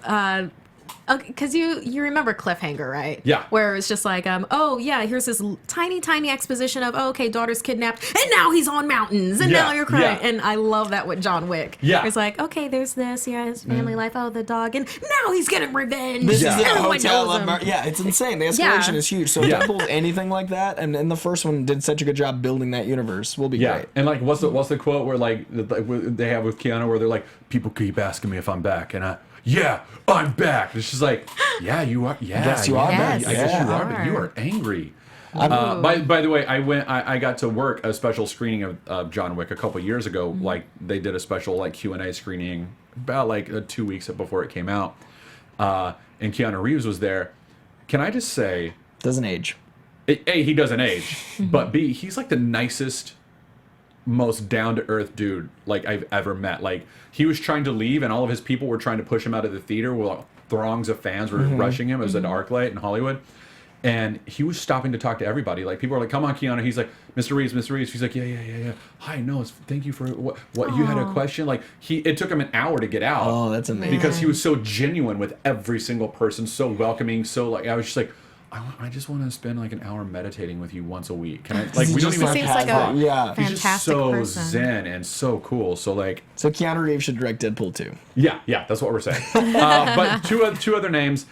Because you remember Cliffhanger, right? Yeah. Where it's just like, oh yeah, here's this tiny exposition of, oh, okay, daughter's kidnapped, and now he's on mountains, and now you're crying. Yeah. And I love that with John Wick. Yeah. It's like, okay, there's this, his family life, oh, the dog, and now he's getting revenge. This is a Everyone hotel. knows him. Yeah, it's insane. The escalation is huge. So if Yeah. Deadpool's anything like that, and the first one did such a good job building that universe, will be great. And like, what's the quote where like they have with Keanu where they're like, people keep asking me if I'm back, and I'm back. It's just like, yeah, you are. Yeah, Yes, you are back. I guess you Yeah. are, but you are angry. By the way, I got to work a special screening of John Wick a couple years ago. Mm-hmm. Like they did a special like Q&A screening about like 2 weeks before it came out, and Keanu Reeves was there. Can I just say, Doesn't age. A, he doesn't age, but B, he's like the nicest, most down-to-earth dude like I've ever met. Like he was trying to leave and all of his people were trying to push him out of the theater while throngs of fans were rushing him. It was an ArcLight in Hollywood, and he was stopping to talk to everybody. Like people were like, come on, Keanu. He's like, Mr. Reeves. He's like, yeah. Hi, no, thank you for what you had a question. Like it took him an hour to get out. Oh, that's amazing. Because he was so genuine with every single person, so welcoming, so like I was just like, I just want to spend like an hour meditating with you once a week. Can I? Like we don't even. Seems like a He's just fantastic so person. zen and so cool. So like. So Keanu Reeves should direct Deadpool 2. Yeah, that's what we're saying. But two other names.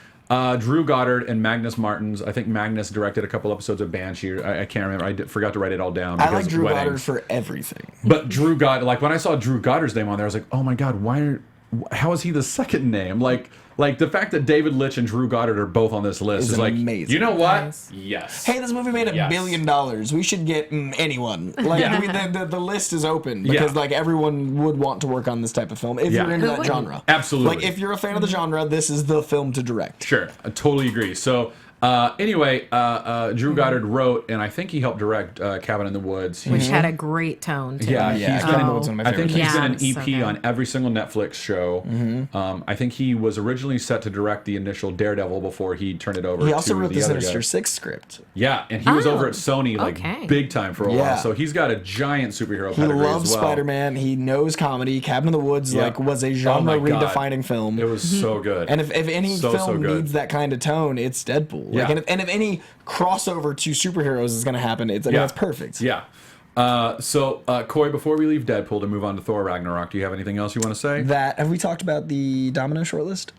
Drew Goddard and Magnus Martins. I think Magnus directed a couple episodes of Banshee. I can't remember. I forgot to write it all down. I like because Drew weddings. Goddard for everything. But Drew Goddard, like when I saw Drew Goddard's name on there, I was like, oh my god, how is he the second name? Like the fact that David Litch and Drew Goddard are both on this list Is is like, amazing. you know what? Nice. Yes. Hey, this movie made $1 billion. We should get anyone. Like the list is open because like everyone would want to work on this type of film if you're into that genre. Absolutely. Like if you're a fan of the genre, this is the film to direct. Sure, I totally agree. So anyway, Drew Goddard wrote, and I think he helped direct Cabin in the Woods. Which had a great tone to Yeah, it. he's Cabin in the been, Woods is one of my I think favorites. he's been an Yeah, EP so good. on every single Netflix show. I think he was originally set to direct the initial Daredevil before he turned it over He also to wrote the the other Sinister guy. Six script. Yeah, and he was over at Sony like okay. big time for a Yeah. while. So he's got a giant superhero He pedigree loves as well. Spider-Man. He knows comedy. Cabin in the Woods Yeah. like was a Oh my genre God. redefining film. It was so good. And if any So film good. needs that kind of tone, it's Deadpool. Like, Yeah. and if any crossover to superheroes is going to happen, it's that's perfect. Yeah. So, Coy, before we leave Deadpool to move on to Thor Ragnarok, do you have anything else you want to say? Have we talked about the Domino shortlist?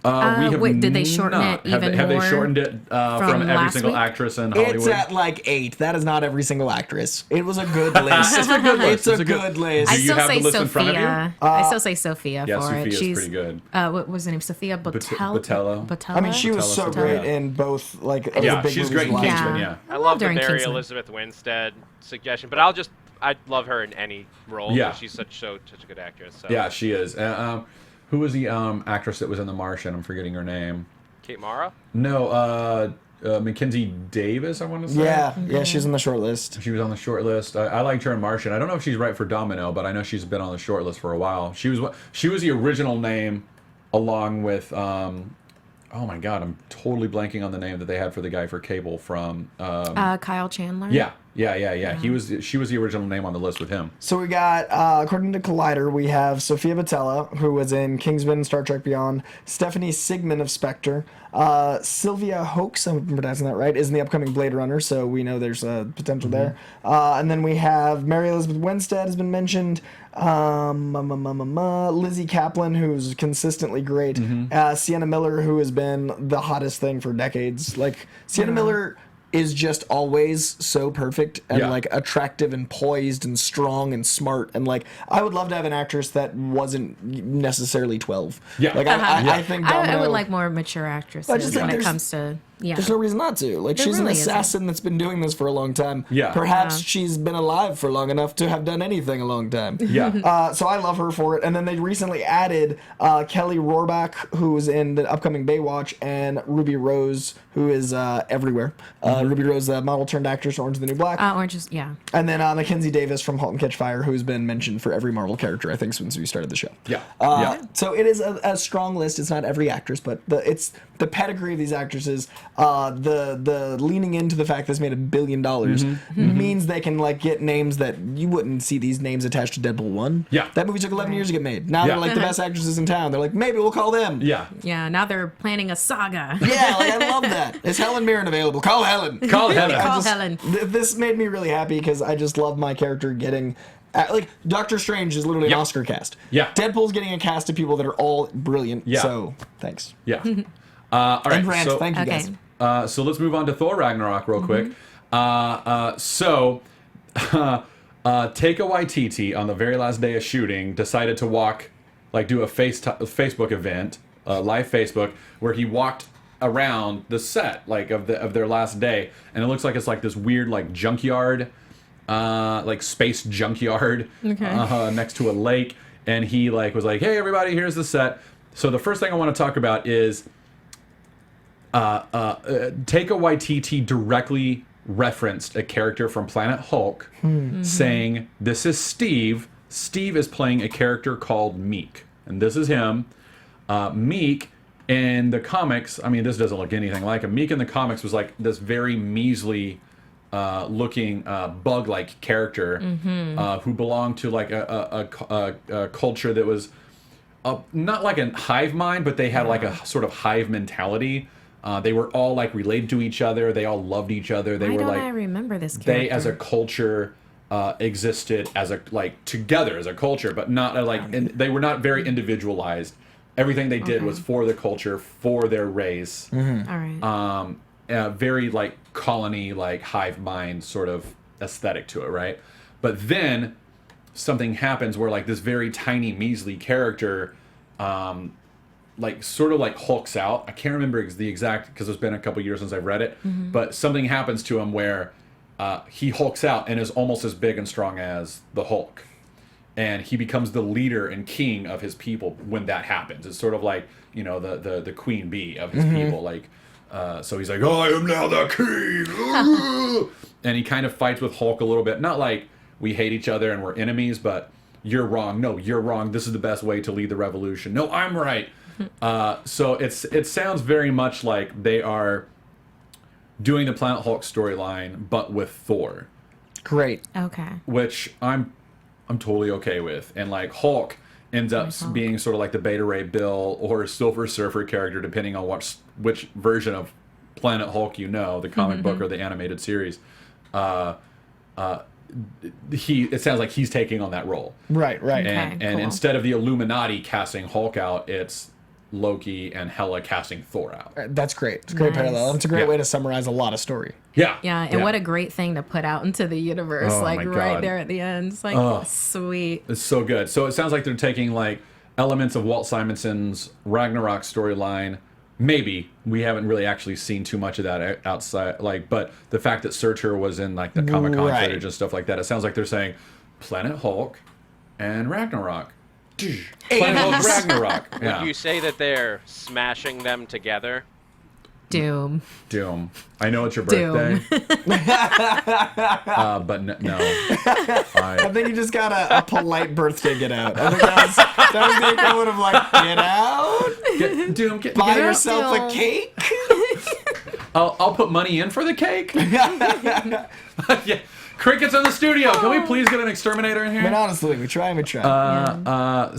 We have wait, did they shorten not. it Have even they more shortened it from every last single week? actress in Hollywood? It's at like 8. That is not every single actress. It was a good list. It's a good list. It's a good list. I Do you still have say the list in front of you? Sophia. I still say Sophia Yeah, for it. Sophia's She's pretty good. what was her name? Sophia Botello. Botella. I mean, she was Tell us so about great that. in both like of Yeah, the big she's movies great in last year. Kingsman, yeah. I love the her in Mary Kingsman. Elizabeth Winstead suggestion, but I love her in any role. Yeah. because she's such a good actress. So. Yeah, she is. Who was the actress that was in The Martian? I'm forgetting her name. Kate Mara. No, Mackenzie Davis, I want to say. Yeah, she's on the shortlist. She was on the short list. I liked her in Martian. I don't know if she's right for Domino, but I know she's been on the short list for a while. She was the original name, along with oh my god, I'm totally blanking on the name that they had for the guy for Cable from. Kyle Chandler. Yeah. She was the original name on the list with him. So we got, according to Collider, we have Sophia Boutella, who was in Kingsman and Star Trek Beyond, Stephanie Sigman of Spectre, Sylvia Hoeks, I'm pronouncing that right, is in the upcoming Blade Runner, so we know there's potential there. And then we have Mary Elizabeth Winstead has been mentioned, Lizzie Kaplan, who's consistently great, Sienna Miller, who has been the hottest thing for decades. Like, Sienna Miller is just always so perfect and like attractive and poised and strong and smart, and like I would love to have an actress that wasn't necessarily 12. Yeah. Like I think Domino, I would like more mature actresses I just think when it there's- comes to there's no reason not to. Like, There she's really an isn't. assassin that's been doing this for a long time. Yeah. Perhaps she's been alive for long enough to have done anything a long time. Yeah. So I love her for it. And then they recently added Kelly Rohrbach, who is in the upcoming Baywatch, and Ruby Rose, who is everywhere. Ruby Rose, the model turned actress, Orange is the New Black. Orange is And then Mackenzie Davis from *Halt and Catch Fire*, who's been mentioned for every Marvel character, I think, since we started the show. Yeah. So it is a strong list. It's not every actress, but it's the pedigree of these actresses. the leaning into the fact this made $1 billion means they can like get names that you wouldn't see these names attached to Deadpool 1. Yeah. That movie took 11 years to get made. Now they're like the best actresses in town. They're like, maybe we'll call them. Yeah. Yeah, now they're planning a saga. Yeah, like I love that. Is Helen Mirren available? Call Helen. Call Helen. Call Helen. This made me really happy because I just love my character getting. Like Doctor Strange is literally an Oscar cast. Yeah. Deadpool's getting a cast of people that are all brilliant. Yeah. So thanks. Yeah. All right. And Rand, So, thank you Okay. guys. so let's move on to Thor Ragnarok real quick. Taika Waititi on the very last day of shooting decided to do a Facebook event, live Facebook, where he walked around the set of their last day, and it looks like it's like this weird like junkyard, like space junkyard, next to a lake, and he was like, hey everybody, here's the set. So the first thing I want to talk about is Taika Waititi directly referenced a character from Planet Hulk, saying, this is Steve. Steve is playing a character called Meek. And this is him. Meek in the comics, I mean, this doesn't look anything like him. Meek in the comics was like this very measly looking bug-like character who belonged to like a culture that was not like a hive mind, but they had like a sort of hive mentality. They were all like related to each other. They all loved each other. They were like, I remember this character? They as a culture existed as together as a culture, but not they were not very individualized. Everything they did was for the culture, for their race. All right. Very like colony, like hive mind sort of aesthetic to it, right? But then something happens where like this very tiny, measly character, sort of hulks out. I can't remember the exact, because it's been a couple years since I've read it, but something happens to him where he hulks out and is almost as big and strong as the Hulk. And he becomes the leader and king of his people when that happens. It's sort of like, the queen bee of his people. So he's like, I am now the king. And he kind of fights with Hulk a little bit. Not like we hate each other and we're enemies, but you're wrong. No, you're wrong. This is the best way to lead the revolution. No, I'm right. So it sounds very much like they are doing the Planet Hulk storyline, but with Thor. Great. Okay. Which I'm totally okay with. And like Hulk ends up being sort of like the Beta Ray Bill or Silver Surfer character, depending on which version of Planet Hulk the comic book or the animated series. It sounds like he's taking on that role. Right. And cool. instead of the Illuminati casting Hulk out, it's Loki and Hela casting Thor out. That's great. It's a great parallel. It's a great way to summarize a lot of story. Yeah. Yeah, and what a great thing to put out into the universe, Oh, my right God. there at the end. It's like, sweet. It's so good. So it sounds like they're taking like elements of Walt Simonson's Ragnarok storyline. Maybe we haven't really actually seen too much of that outside, but the fact that Surtur was in like the Comic-Con footage and stuff like that, it sounds like they're saying Planet Hulk and Ragnarok. Planet Hulk Ragnarok. Yeah. Would you say that they're smashing them together? Doom. I know it's your Doom. birthday. But no. I think you just got a polite birthday get out. I think that was the equivalent of like, get out? Get Buy out. yourself a cake? I'll put money in for the cake. Yeah. Crickets in the studio. Can we please get an exterminator in here? But honestly, we try. Doom, I'm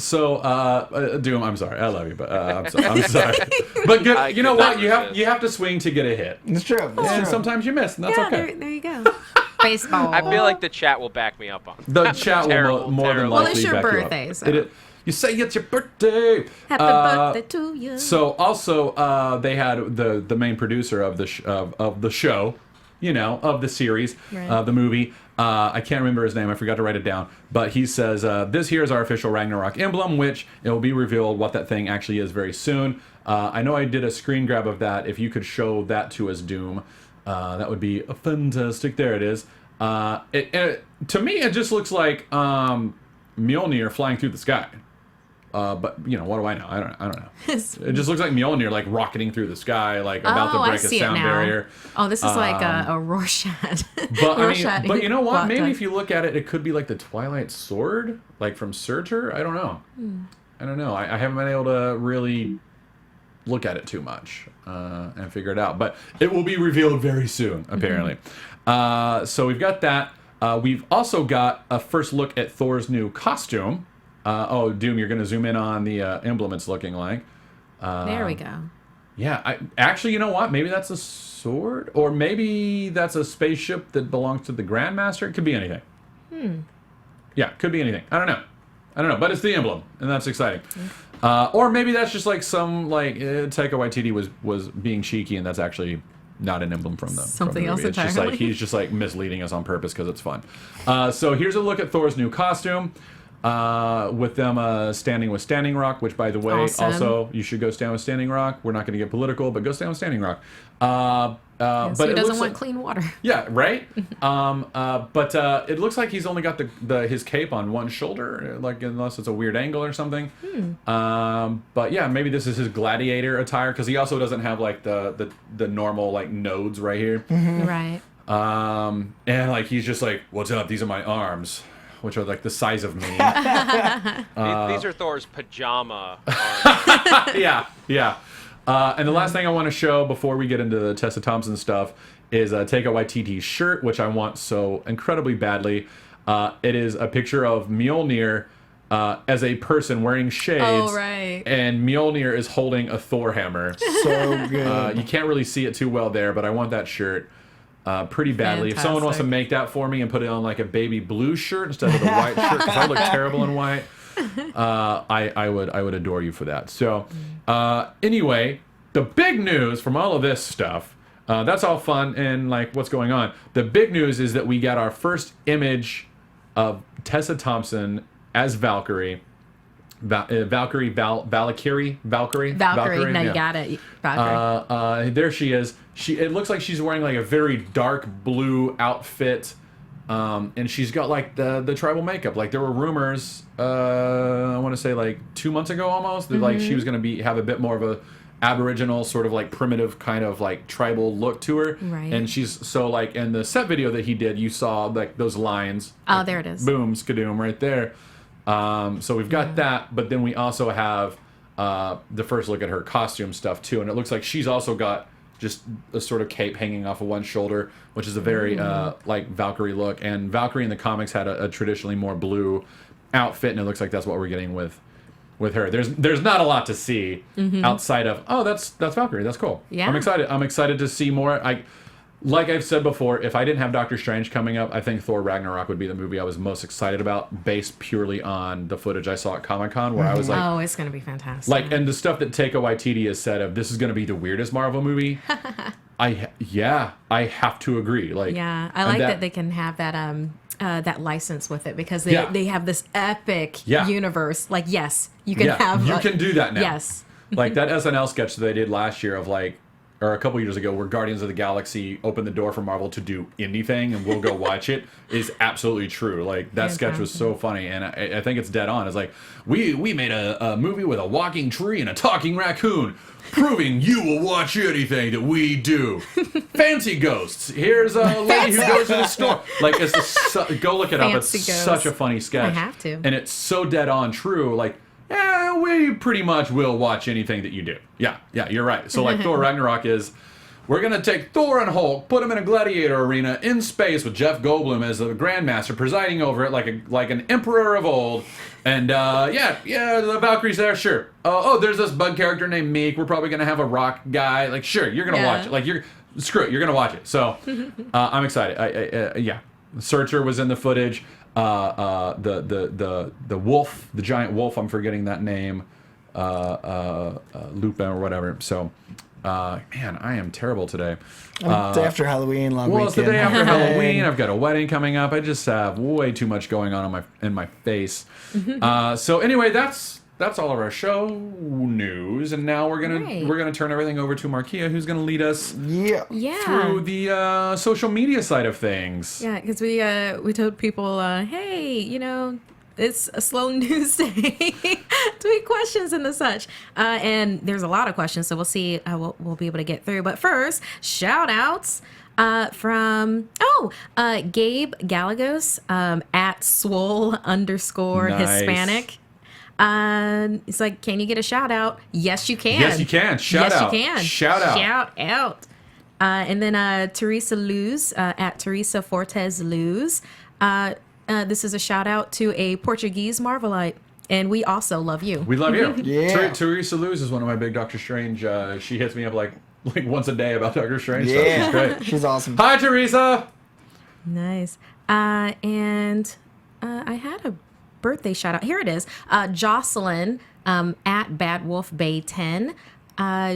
sorry. I love you, but I'm sorry. But good. You know what? You have to swing to get a hit. It's true. And sometimes you miss, and that's okay. There you go. Baseball. I feel like the chat will back me up on that. The chat will more than likely Well, it's your back birthday, you up. so. You say it's your birthday. Happy birthday to you. So also, they had the main producer of the show, of the series, Right. the movie. I can't remember his name. I forgot to write it down. But he says, this here is our official Ragnarok emblem, which it will be revealed what that thing actually is very soon. I know I did a screen grab of that. If you could show that to us, Doom, that would be fantastic. There it is. To me, it just looks like Mjolnir flying through the sky. But what do I know? I don't know. It just looks like Mjolnir like rocketing through the sky, like about to break a sound barrier. Oh, this is like a Rorschach. But you know what? plot Maybe type. if you look at it, it could be like the Twilight Sword, like from Surtur. I don't know. I don't know. I haven't been able to really look at it too much and figure it out. But it will be revealed very soon, apparently. So we've got that. We've also got a first look at Thor's new costume. Doom, you're going to zoom in on the emblem it's looking like. There we go. Yeah, actually, you know what? Maybe that's a sword, or maybe that's a spaceship that belongs to the Grandmaster. It could be anything. Yeah, could be anything. I don't know, but it's the emblem, and that's exciting. Or maybe that's just like some Taika Waititi was being cheeky, and that's actually not an emblem from the something movie. else It's just like he's just like misleading us on purpose because it's fun. So here's a look at Thor's new costume. With them standing with Standing Rock, which, by the way, also you should go stand with Standing Rock. We're not going to get political, but go stand with Standing Rock. Yes, but who it doesn't looks want like, clean water? Yeah, right. But it looks like he's only got his cape on one shoulder, unless it's a weird angle or something. But yeah, maybe this is his gladiator attire because he also doesn't have like the normal like nodes right here. Right. And like he's just like, "What's up? These are my arms." Which are like the size of me. These are Thor's pajama arms. Yeah. And the last thing I want to show before we get into the Tessa Thompson stuff is Taika Waititi's shirt, which I want so incredibly badly. It is a picture of Mjolnir as a person wearing shades. Oh, right. And Mjolnir is holding a Thor hammer. So good. You can't really see it too well there, but I want that shirt. Pretty badly. If someone wants to make that for me and put it on like a baby blue shirt instead of the white shirt, because I look terrible in white, I would adore you for that. So anyway, the big news from all of this stuff, that's all fun and like what's going on. The big news is that we got our first image of Tessa Thompson as Valkyrie. Valkyrie. No, yeah. you got it. Valkyrie. There she is. It looks like she's wearing like a very dark blue outfit, and she's got like the tribal makeup. Like there were rumors, I want to say like 2 months ago almost, that like she was going to have a bit more of a Aboriginal sort of like primitive kind of like tribal look to her. Right. And she's so like in the set video that he did, you saw like those lines. Oh, like, there it is. Boom, skadoom, right there. So we've got that, but then we also have the first look at her costume stuff too, and it looks like she's also got just a sort of cape hanging off of one shoulder, which is a very like Valkyrie look. And Valkyrie in the comics had a traditionally more blue outfit, and it looks like that's what we're getting with her. There's not a lot to see outside of that's Valkyrie. That's cool. Yeah. I'm excited to see more. Like I've said before, if I didn't have Doctor Strange coming up, I think Thor Ragnarok would be the movie I was most excited about, based purely on the footage I saw at Comic-Con, where I was like... Oh, it's going to be fantastic. Like, and the stuff that Taika Waititi has said of, this is going to be the weirdest Marvel movie, I have to agree. Like, yeah, I like that they can have that license with it, because they have this epic universe. Like, yes, you can have... You can do that now. Yes. Like, that SNL sketch that they did last year of, like, or a couple years ago, where Guardians of the Galaxy opened the door for Marvel to do anything and we'll go watch it, is absolutely true. Like, that sketch was so funny, and I think it's dead on. It's like, we made a movie with a walking tree and a talking raccoon, proving you will watch anything that we do. Fancy ghosts. Here's a lady who goes to the store. Like, go look it up. It's such a funny sketch. I have to. And it's so dead on true. Like, we pretty much will watch anything that you do. Yeah, you're right. So like Thor Ragnarok is, we're going to take Thor and Hulk, put them in a gladiator arena in space with Jeff Goldblum as the Grandmaster presiding over it like an emperor of old. And the Valkyrie's there, sure. There's this bug character named Meek. We're probably going to have a rock guy. Like, sure, you're going to watch it. Like, screw it, you're going to watch it. So I'm excited. Searcher was in the footage. The wolf, the giant wolf, I'm forgetting that name, Lupin or whatever. So, man, I am terrible today. Day after Halloween, long weekend. It's the day after Halloween. I've got a wedding coming up. I just have way too much going on in my face. So anyway, that's all of our show news, and now we're gonna turn everything over to Markia, who's gonna lead us through the social media side of things. Yeah, because we told people, hey, it's a slow news day. Tweet questions and the such, and there's a lot of questions, so we'll see. We'll be able to get through. But first, shout outs. From Gabe Galagos at swole _ Nice. Hispanic. It's like, can you get a shout out? Yes, you can. Yes, you can. Shout out. Yes, you can. Shout out. Shout out. And then Teresa Luz at Teresa Fortes Luz. This is a shout out to a Portuguese Marvelite. And we also love you. We love you. Yeah. Teresa Luz is one of my big Doctor Strange. She hits me up like once a day about Doctor Strange stuff. Yeah. She's great. She's awesome. Hi, Teresa. Nice. And I had a birthday shout out. Here it is. Jocelyn at Bad Wolf Bay 10.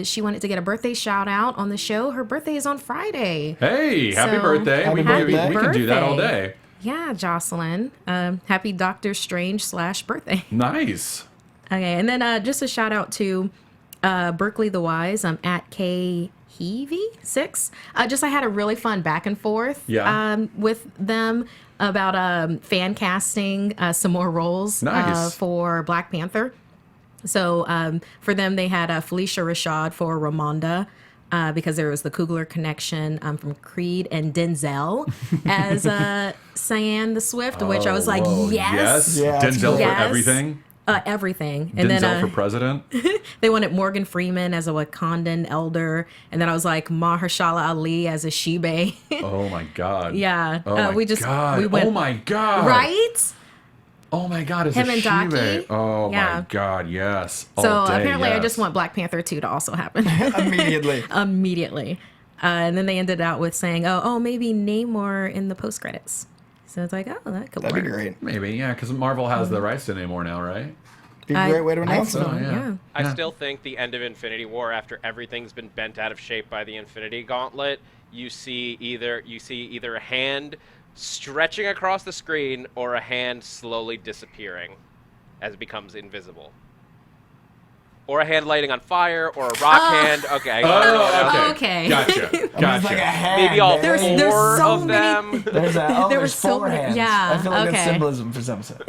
She wanted to get a birthday shout out on the show. Her birthday is on Friday. Hey, happy So, birthday. happy We birthday. can do that all Birthday. day. Yeah, Jocelyn. Happy Doctor Strange / birthday. Nice. Okay, and then just a shout out to Berkeley the Wise. I'm at KHeavy6. I had a really fun back and forth with them about fan casting some more roles Nice. for Black Panther. So for them, they had Felicia Rashad for Ramonda. Because there was the Coogler connection from Creed and Denzel as Cyan the Swift, which I was like, Whoa, yes. Yeah, that's Denzel cool. for Yes. everything. Everything. And Denzel then for president. they wanted Morgan Freeman as a Wakandan elder. And then I was like, Mahershala Ali as a Shibe. Oh my God. Yeah. Oh my we God. went. Oh my God. Right? Oh my God. Is Him it and Shibe? Daki? Oh Yeah. my God. Yes. So All day, apparently I yes. just want Black Panther 2 to also happen. Immediately. Immediately. And then they ended out with saying, oh, maybe Namor in the post credits. So it's like, oh, that could That'd work. be great. Maybe, yeah, because Marvel has the rights to Namor now, right? Be a great way to announce it. yeah. I still think the end of Infinity War, after everything's been bent out of shape by the Infinity Gauntlet, you see either a hand stretching across the screen or a hand slowly disappearing as it becomes invisible. Or a hand lighting on fire, or a rock hand. Okay. Oh, Okay. Gotcha. It's like a Gotcha. hand. Maybe all There's four so of many- them. There's There there's was so four many- hands. yeah, I feel like okay. that's symbolism for some set.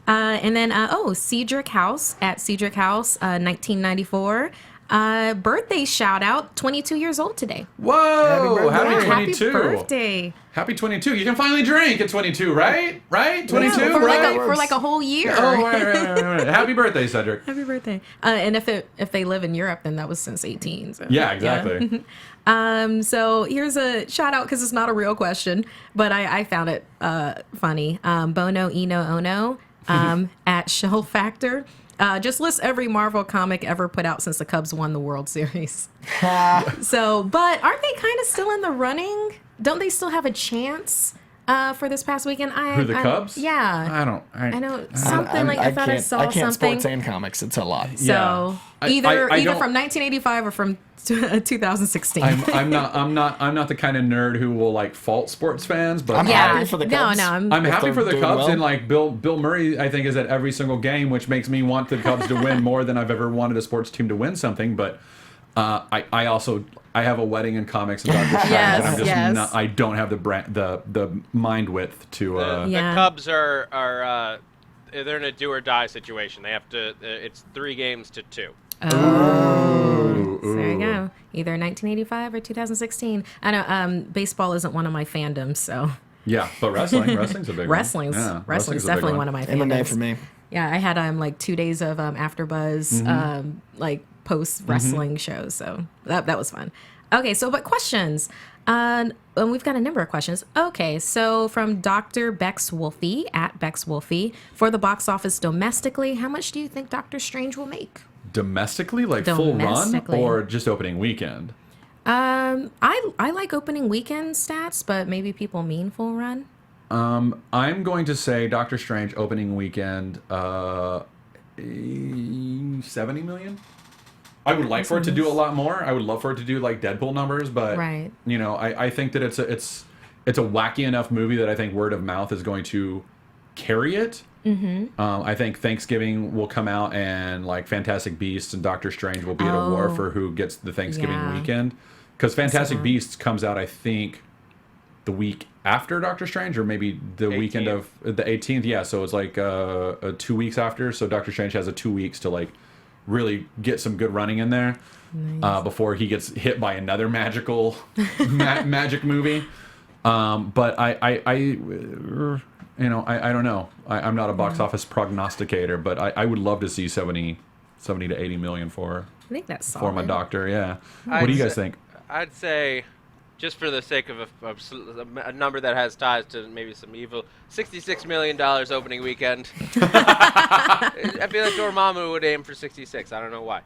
And then, Cedric House at Cedric House, 1994. Birthday shout out, 22 years old today. Whoa! Happy birthday. 22. Happy birthday. Happy 22. You can finally drink at 22, right? Right? 22, Yeah, for, right? for like a whole year. Oh, right. Happy birthday, Cedric. Happy birthday. And if they live in Europe, then that was since 18. So, Yeah, exactly. So here's a shout out because it's not a real question, but I found it funny. Bono Eno Ono at Shell Factor. Just lists every Marvel comic ever put out since the Cubs won the World Series. So, but aren't they kind of still in the running? Don't they still have a chance for this past weekend? Who, the Cubs? Yeah. I know something like I thought I saw I can't something. sports and comics. It's a lot. So Yeah. either I don't- from 1985 or from 2016. I'm not the kind of nerd who will like fault sports fans, but I'm yeah. happy for the No, Cubs. no. I'm If happy they're for the doing Cubs, well. and like Bill Murray, I think, is at every single game, which makes me want the Cubs to win more than I've ever wanted a sports team to win something. But I have a wedding in comics and Dr. Strange, Yes, and I'm just yes. not. I don't have the mind width to. The Yeah. Cubs are they're in a do or die situation. They have to. It's 3 games to 2. So there you go. Either 1985 or 2016. I know baseball isn't one of my fandoms, so Yeah, but wrestling's a big wrestling's one. Yeah, wrestling's a big definitely one of my MMA fandoms. for me. Yeah, I had like 2 days of AfterBuzz like post wrestling shows, so that was fun. Okay, so but questions. And we've got a number of questions. Okay, so from Dr. Bex Wolfie at Bex Wolfie, for the box office domestically, how much do you think Doctor Strange will make? Domestically, like full run, Domestically. or just opening weekend? I like opening weekend stats, but maybe people mean full run. I'm going to say Doctor Strange opening weekend, 70 million. I would like for it to do a lot more. I would love for it to do like Deadpool numbers, but Right. you know, I think that it's a wacky enough movie that I think word of mouth is going to carry it. Mm-hmm. I think Thanksgiving will come out and like Fantastic Beasts and Doctor Strange will be at a war for who gets the Thanksgiving Yeah. weekend. Because Fantastic Beasts comes out, I think, the week after Doctor Strange, or maybe the weekend 18th. of the 18th. Yeah, so it's like 2 weeks after. So Doctor Strange has 2 weeks to like really get some good running in there before he gets hit by another magical magic movie. But you know, I don't know. I'm not a box office prognosticator, but I would love to see 70 to 80 million for I think that's solid. for my doctor. Yeah. What do you guys think? I'd say, just for the sake of a number that has ties to maybe some evil, $66 million opening weekend. I feel like Dormammu would aim for 66. I don't know why.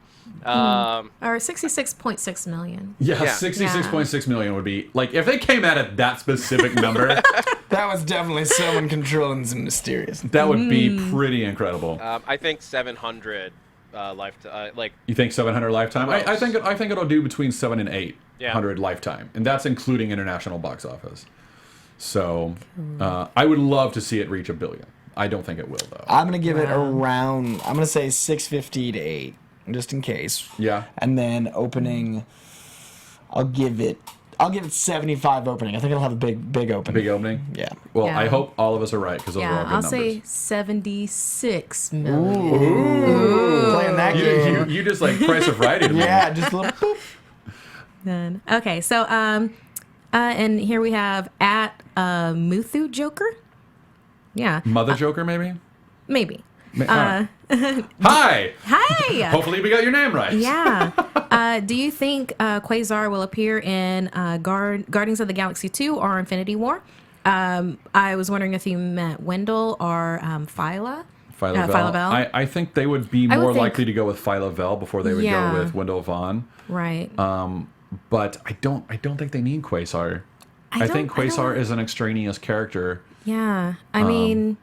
Or 66.6 million. Yeah, 66.6 million would be like if they came out at that specific number. That was definitely someone controlling some mysterious. That would be pretty incredible. I think 700 like. You think 700 lifetime? I think it'll do between 7 and 800 lifetime, and that's including international box office. So I would love to see it reach $1 billion. I don't think it will though. I'm gonna give it around. I'm gonna say 650 to 8, just in case. Yeah. And then opening, I'll give it 75 opening. I think it'll have a big opening. Big opening. Yeah. Well, Yeah. I hope all of us are right because those are all Yeah, good I'll numbers. say 76 million. Playing that game. You just like price of right me. Yeah, just a little boop. Then okay, so and here we have at Muthu Joker. Yeah, Mother Joker, maybe? maybe. Hi! Hi. Hopefully we got your name right. Yeah. Do you think Quasar will appear in Guardians of the Galaxy 2 or Infinity War? I was wondering if you meant Wendell or Phyla. Phyla Vel. I think they would be more likely to go with Phyla Vel before they would go with Wendell Vaughn. Right. But I don't think they need Quasar. I think Quasar is an extraneous character. Yeah. I mean,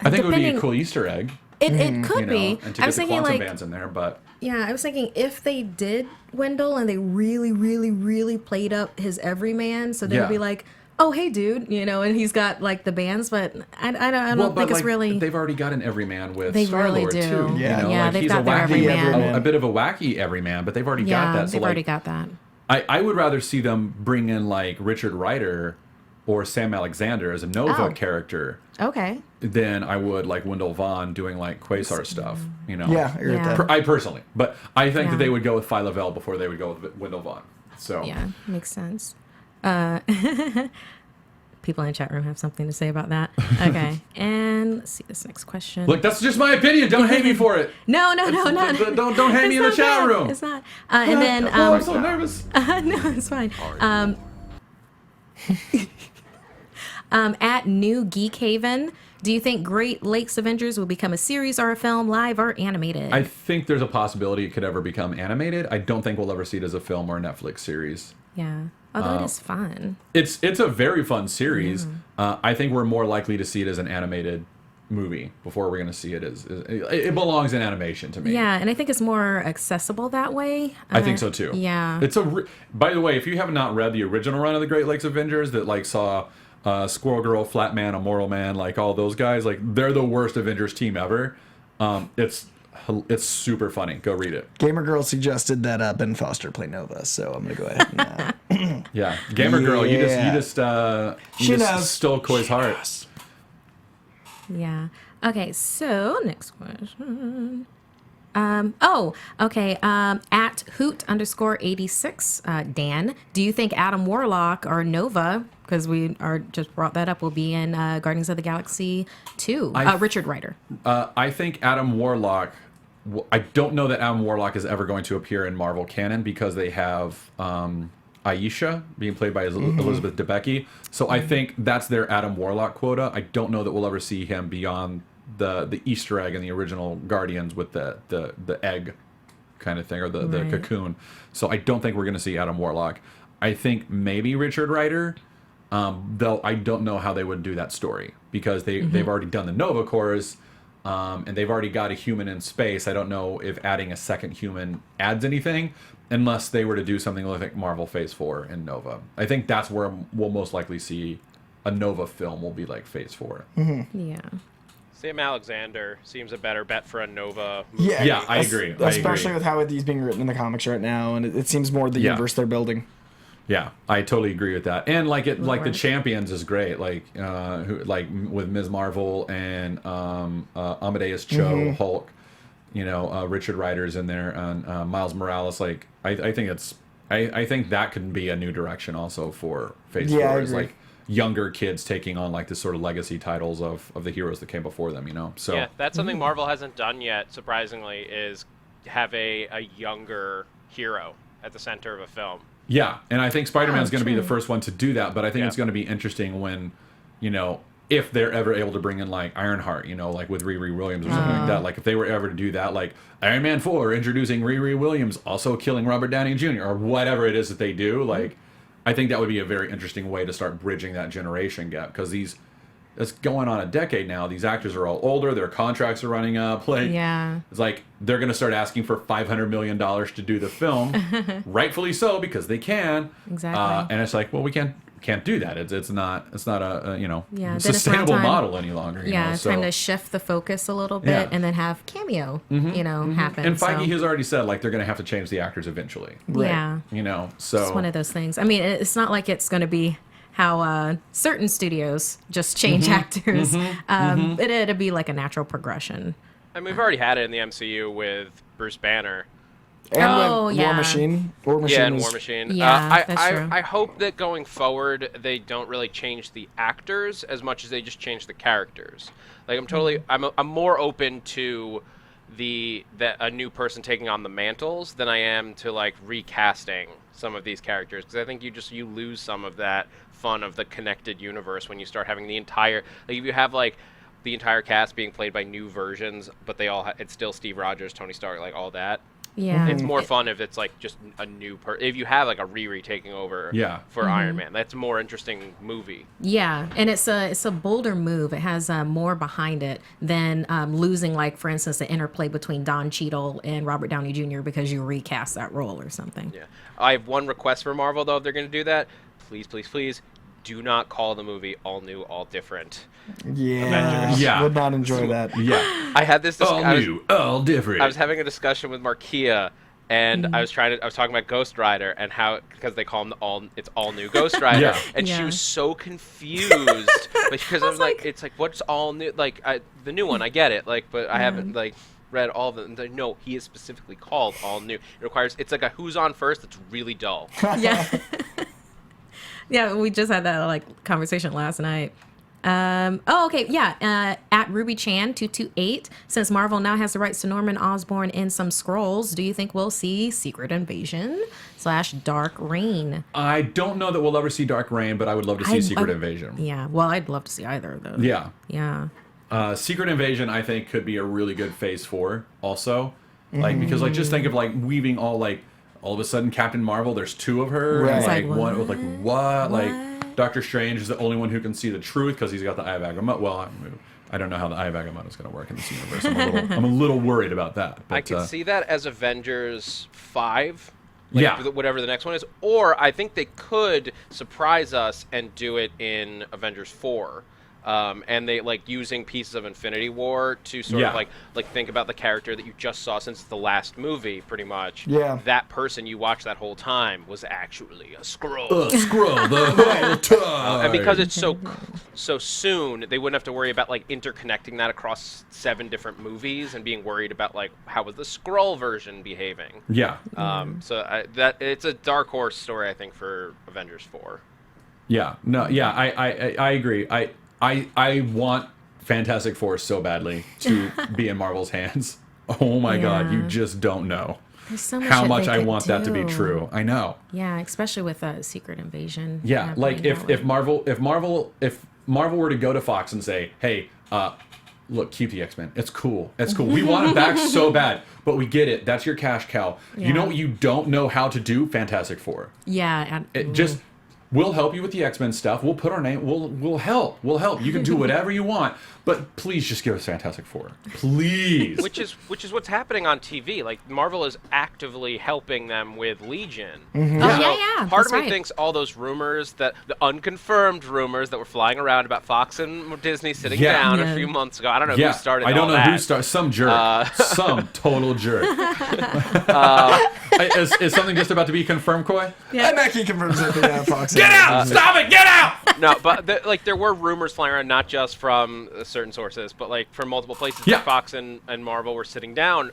I think it would be a cool Easter egg. It could be. And to I get was the thinking quantum like bands in there, but yeah, I was thinking if they did Wendell and they really, really, really played up his everyman, so they would be like, "Oh, hey, dude," and he's got like the bands, but I don't think it's really. They've already got an everyman with They Star-Lord really do. too. Yeah. They've he's got their everyman. a bit of a wacky everyman, but they've already got that. So they've already got that. I would rather see them bring in like Richard Rider or Sam Alexander as a Nova character. Okay. Than I would like Wendell Vaughn doing like Quasar stuff. Yeah, I agree with that. I personally, but I think that they would go with Phyla Vel before they would go with Wendell Vaughn. So yeah, makes sense. People in the chat room have something to say about that. Okay, and let's see this next question. Look, that's just my opinion. Don't hate me for it. No. Don't hate me in the chat room. It's not. And then I'm so nervous. no, it's fine. At New Geek Haven, do you think Great Lakes Avengers will become a series or a film, live or animated? I think there's a possibility it could ever become animated. I don't think we'll ever see it as a film or a Netflix series. Yeah, although it is fun. It's a very fun series. I think we're more likely to see it as an animated movie before we're going to see it as it belongs in animation to me. Yeah, and I think it's more accessible that way. I think so too. Yeah. It's by the way, if you have not read the original run of the Great Lakes Avengers that like saw Squirrel Girl, Flat Man, Immortal Man, like all those guys, like they're the worst Avengers team ever. It's super funny. Go read it. Gamer Girl suggested that Ben Foster play Nova, so I'm gonna go ahead and yeah, Gamer Girl, you just stole Koi's heart. Yeah. Okay, so next question. At Hoot_86, Dan, do you think Adam Warlock or Nova, because we just brought that up, will be in Guardians of the Galaxy 2? Richard Rider. I think Adam Warlock. I don't know that Adam Warlock is ever going to appear in Marvel canon because they have Aisha being played by Elizabeth Debicki. So I think that's their Adam Warlock quota. I don't know that we'll ever see him beyond the Easter egg in the original Guardians with the egg kind of thing, or the cocoon. So I don't think we're going to see Adam Warlock. I think maybe Richard Rider, though I don't know how they would do that story because they've already done the Nova Corps, and they've already got a human in space. I don't know if adding a second human adds anything unless they were to do something like Marvel Phase 4 in Nova. I think that's where we'll most likely see a Nova film will be like Phase 4. Yeah. Sam Alexander seems a better bet for a Nova movie. Yeah, I agree. Especially with how he's being written in the comics right now, and it seems more the universe they're building. Yeah, I totally agree with that. And like the Champions is great, like with Ms. Marvel and Amadeus Cho, Hulk, Richard Rider's in there, and Miles Morales. Like I think that could be a new direction also for Phase 4. Is like younger kids taking on like this sort of legacy titles of the heroes that came before them, you know. So yeah, that's something Marvel hasn't done yet, surprisingly, is have a younger hero at the center of a film. Yeah, and I think Spider-Man's going to be the true. first one to do that, but I think it's going to be interesting when, you know, if they're ever able to bring in like Ironheart, you know, like with Riri Williams or something like that. Like if they were ever to do that, like Iron Man 4 introducing Riri Williams, also killing Robert Downey Jr. or whatever it is that they do, like I think that would be a very interesting way to start bridging that generation gap, because it's going on a decade now. These actors are all older, their contracts are running up. Like, Yeah. it's like they're going to start asking for $500 million to do the film, rightfully so, because they can. Exactly. And it's like, well, we can't do that. It's not a you know, Yeah, then it's not sustainable time- model any longer. You Yeah, know? it's So, time to shift the focus a little bit Yeah. and then have cameo, happen. and Feige so, has already said like they're going to have to change the actors eventually. yeah, You know, so it's one of those things. I mean, it's not like it's going to be how certain studios just change actors. It'd be like a natural progression. I mean, we've already had it in the MCU with Bruce Banner. And Oh, with yeah. War Machine. War Machine Yeah, and was- War Machine. Yeah, that's true. I hope that going forward they don't really change the actors as much as they just change the characters. Like I'm more open to a new person taking on the mantles than I am to like recasting some of these characters, because I think you lose some of that fun of the connected universe when you start having the entire, like if you have like the entire cast being played by new versions, but they all it's still Steve Rogers, Tony Stark, like all that. Yeah, It's more fun if it's like just a new if you have like a Riri taking over for Iron Man. That's a more interesting movie. Yeah, and it's a bolder move. It has more behind it than losing, like for instance, the interplay between Don Cheadle and Robert Downey Jr. because you recast that role or something. Yeah. I have one request for Marvel though, if they're going to do that. Please, please, please do not call the movie All New, All Different. Yeah. Avengers. Yeah. Would not enjoy that. yeah, I had this all new, all different. I was having a discussion with Markia, and I was talking about Ghost Rider and how, because they call him it's all new Ghost Rider, Yeah. and she Yeah. was so confused because I was like, it's like, what's all new? Like the new one, I get it, like, but I haven't like read all of them. Like, no, he is specifically called All New. It requires, it's like a Who's On First that's really dull. Yeah. Yeah, we just had that like conversation last night. Okay, yeah. At Ruby Chan 228, since Marvel now has the rights to Norman Osborn in some scrolls, do you think we'll see Secret Invasion / Dark Reign? I don't know that we'll ever see Dark Reign, but I would love to see Secret Invasion. Yeah, well, I'd love to see either of those. Yeah. Yeah. Secret Invasion, I think, could be a really good Phase 4 also. Like, because, like, just think of, like, weaving all of a sudden, Captain Marvel, there's two of her. Right. And, It's like, like, one, what? like, what? Like, Doctor Strange is the only one who can see the truth because he's got the Eye of Agamotto. Well, I don't know how the Eye of Agamotto is going to work in this universe. I'm a little worried about that. But, I could see that as Avengers 5. Yeah. Whatever the next one is. Or I think they could surprise us and do it in Avengers 4. And they like using pieces of Infinity War to sort of like think about the character that you just saw since the last movie, pretty much. Yeah. That person you watched that whole time was actually a Skrull. Scroll the whole time. And because it's so soon, they wouldn't have to worry about like interconnecting that across 7 different movies and being worried about like how was the Skrull version behaving. Yeah. So that it's a dark horse story, I think, for Avengers 4. Yeah. No, yeah, I agree. I want Fantastic Four so badly to be in Marvel's hands. Oh my God, you just don't know There's so much how that much they I could want that to be do. true. I know. Yeah, especially with Secret Invasion. Yeah, happening like that if way. Marvel were to go to Fox and say, "Hey, look, keep the X-Men. It's cool. It's cool. We want it back so bad, but we get it. That's your cash cow. Yeah. You know what you don't know how to do? Fantastic Four. Yeah. It just we'll help you with the X-Men stuff. We'll put our name. We'll help. We'll help. You can do whatever you want, but please just give us Fantastic Four, please. Which is what's happening on TV. Like Marvel is actively helping them with Legion. Oh, yeah. Part That's of me right. thinks all those rumors, that the unconfirmed rumors that were flying around about Fox and Disney sitting Yeah. down Yeah. a few months ago. I don't know Yeah, who started. I don't all know that. who started. Some jerk. Some total jerk. Is something just about to be confirmed, Coy? And Mackie confirms that the Fox. Get out! Stop it! Get out! No, but there were rumors flying around, not just from certain sources, but like from multiple places. Yeah. That Fox and Marvel were sitting down.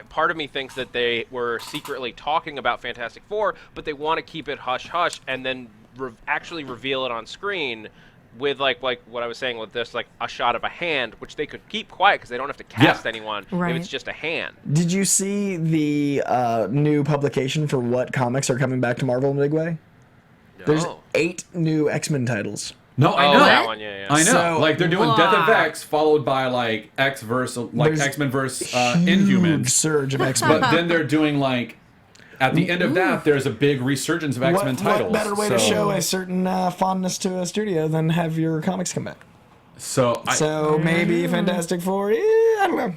Part of me thinks that they were secretly talking about Fantastic Four, but they want to keep it hush hush, and then actually reveal it on screen with like what I was saying with this, like a shot of a hand, which they could keep quiet because they don't have to cast anyone if it's just a hand. Did you see the new publication for what comics are coming back to Marvel in a big way? No. There's 8 new X-Men titles. No, I know. That one, yeah. I know. So- like they're doing Death of X followed by like X versus like There's X-Men versus Huge Inhumans. surge of X-Men. But then they're doing like at the end of that, there's a big resurgence of X-Men titles. What better way to show a certain fondness to a studio than have your comics come back? So Maybe Fantastic Four. I don't know.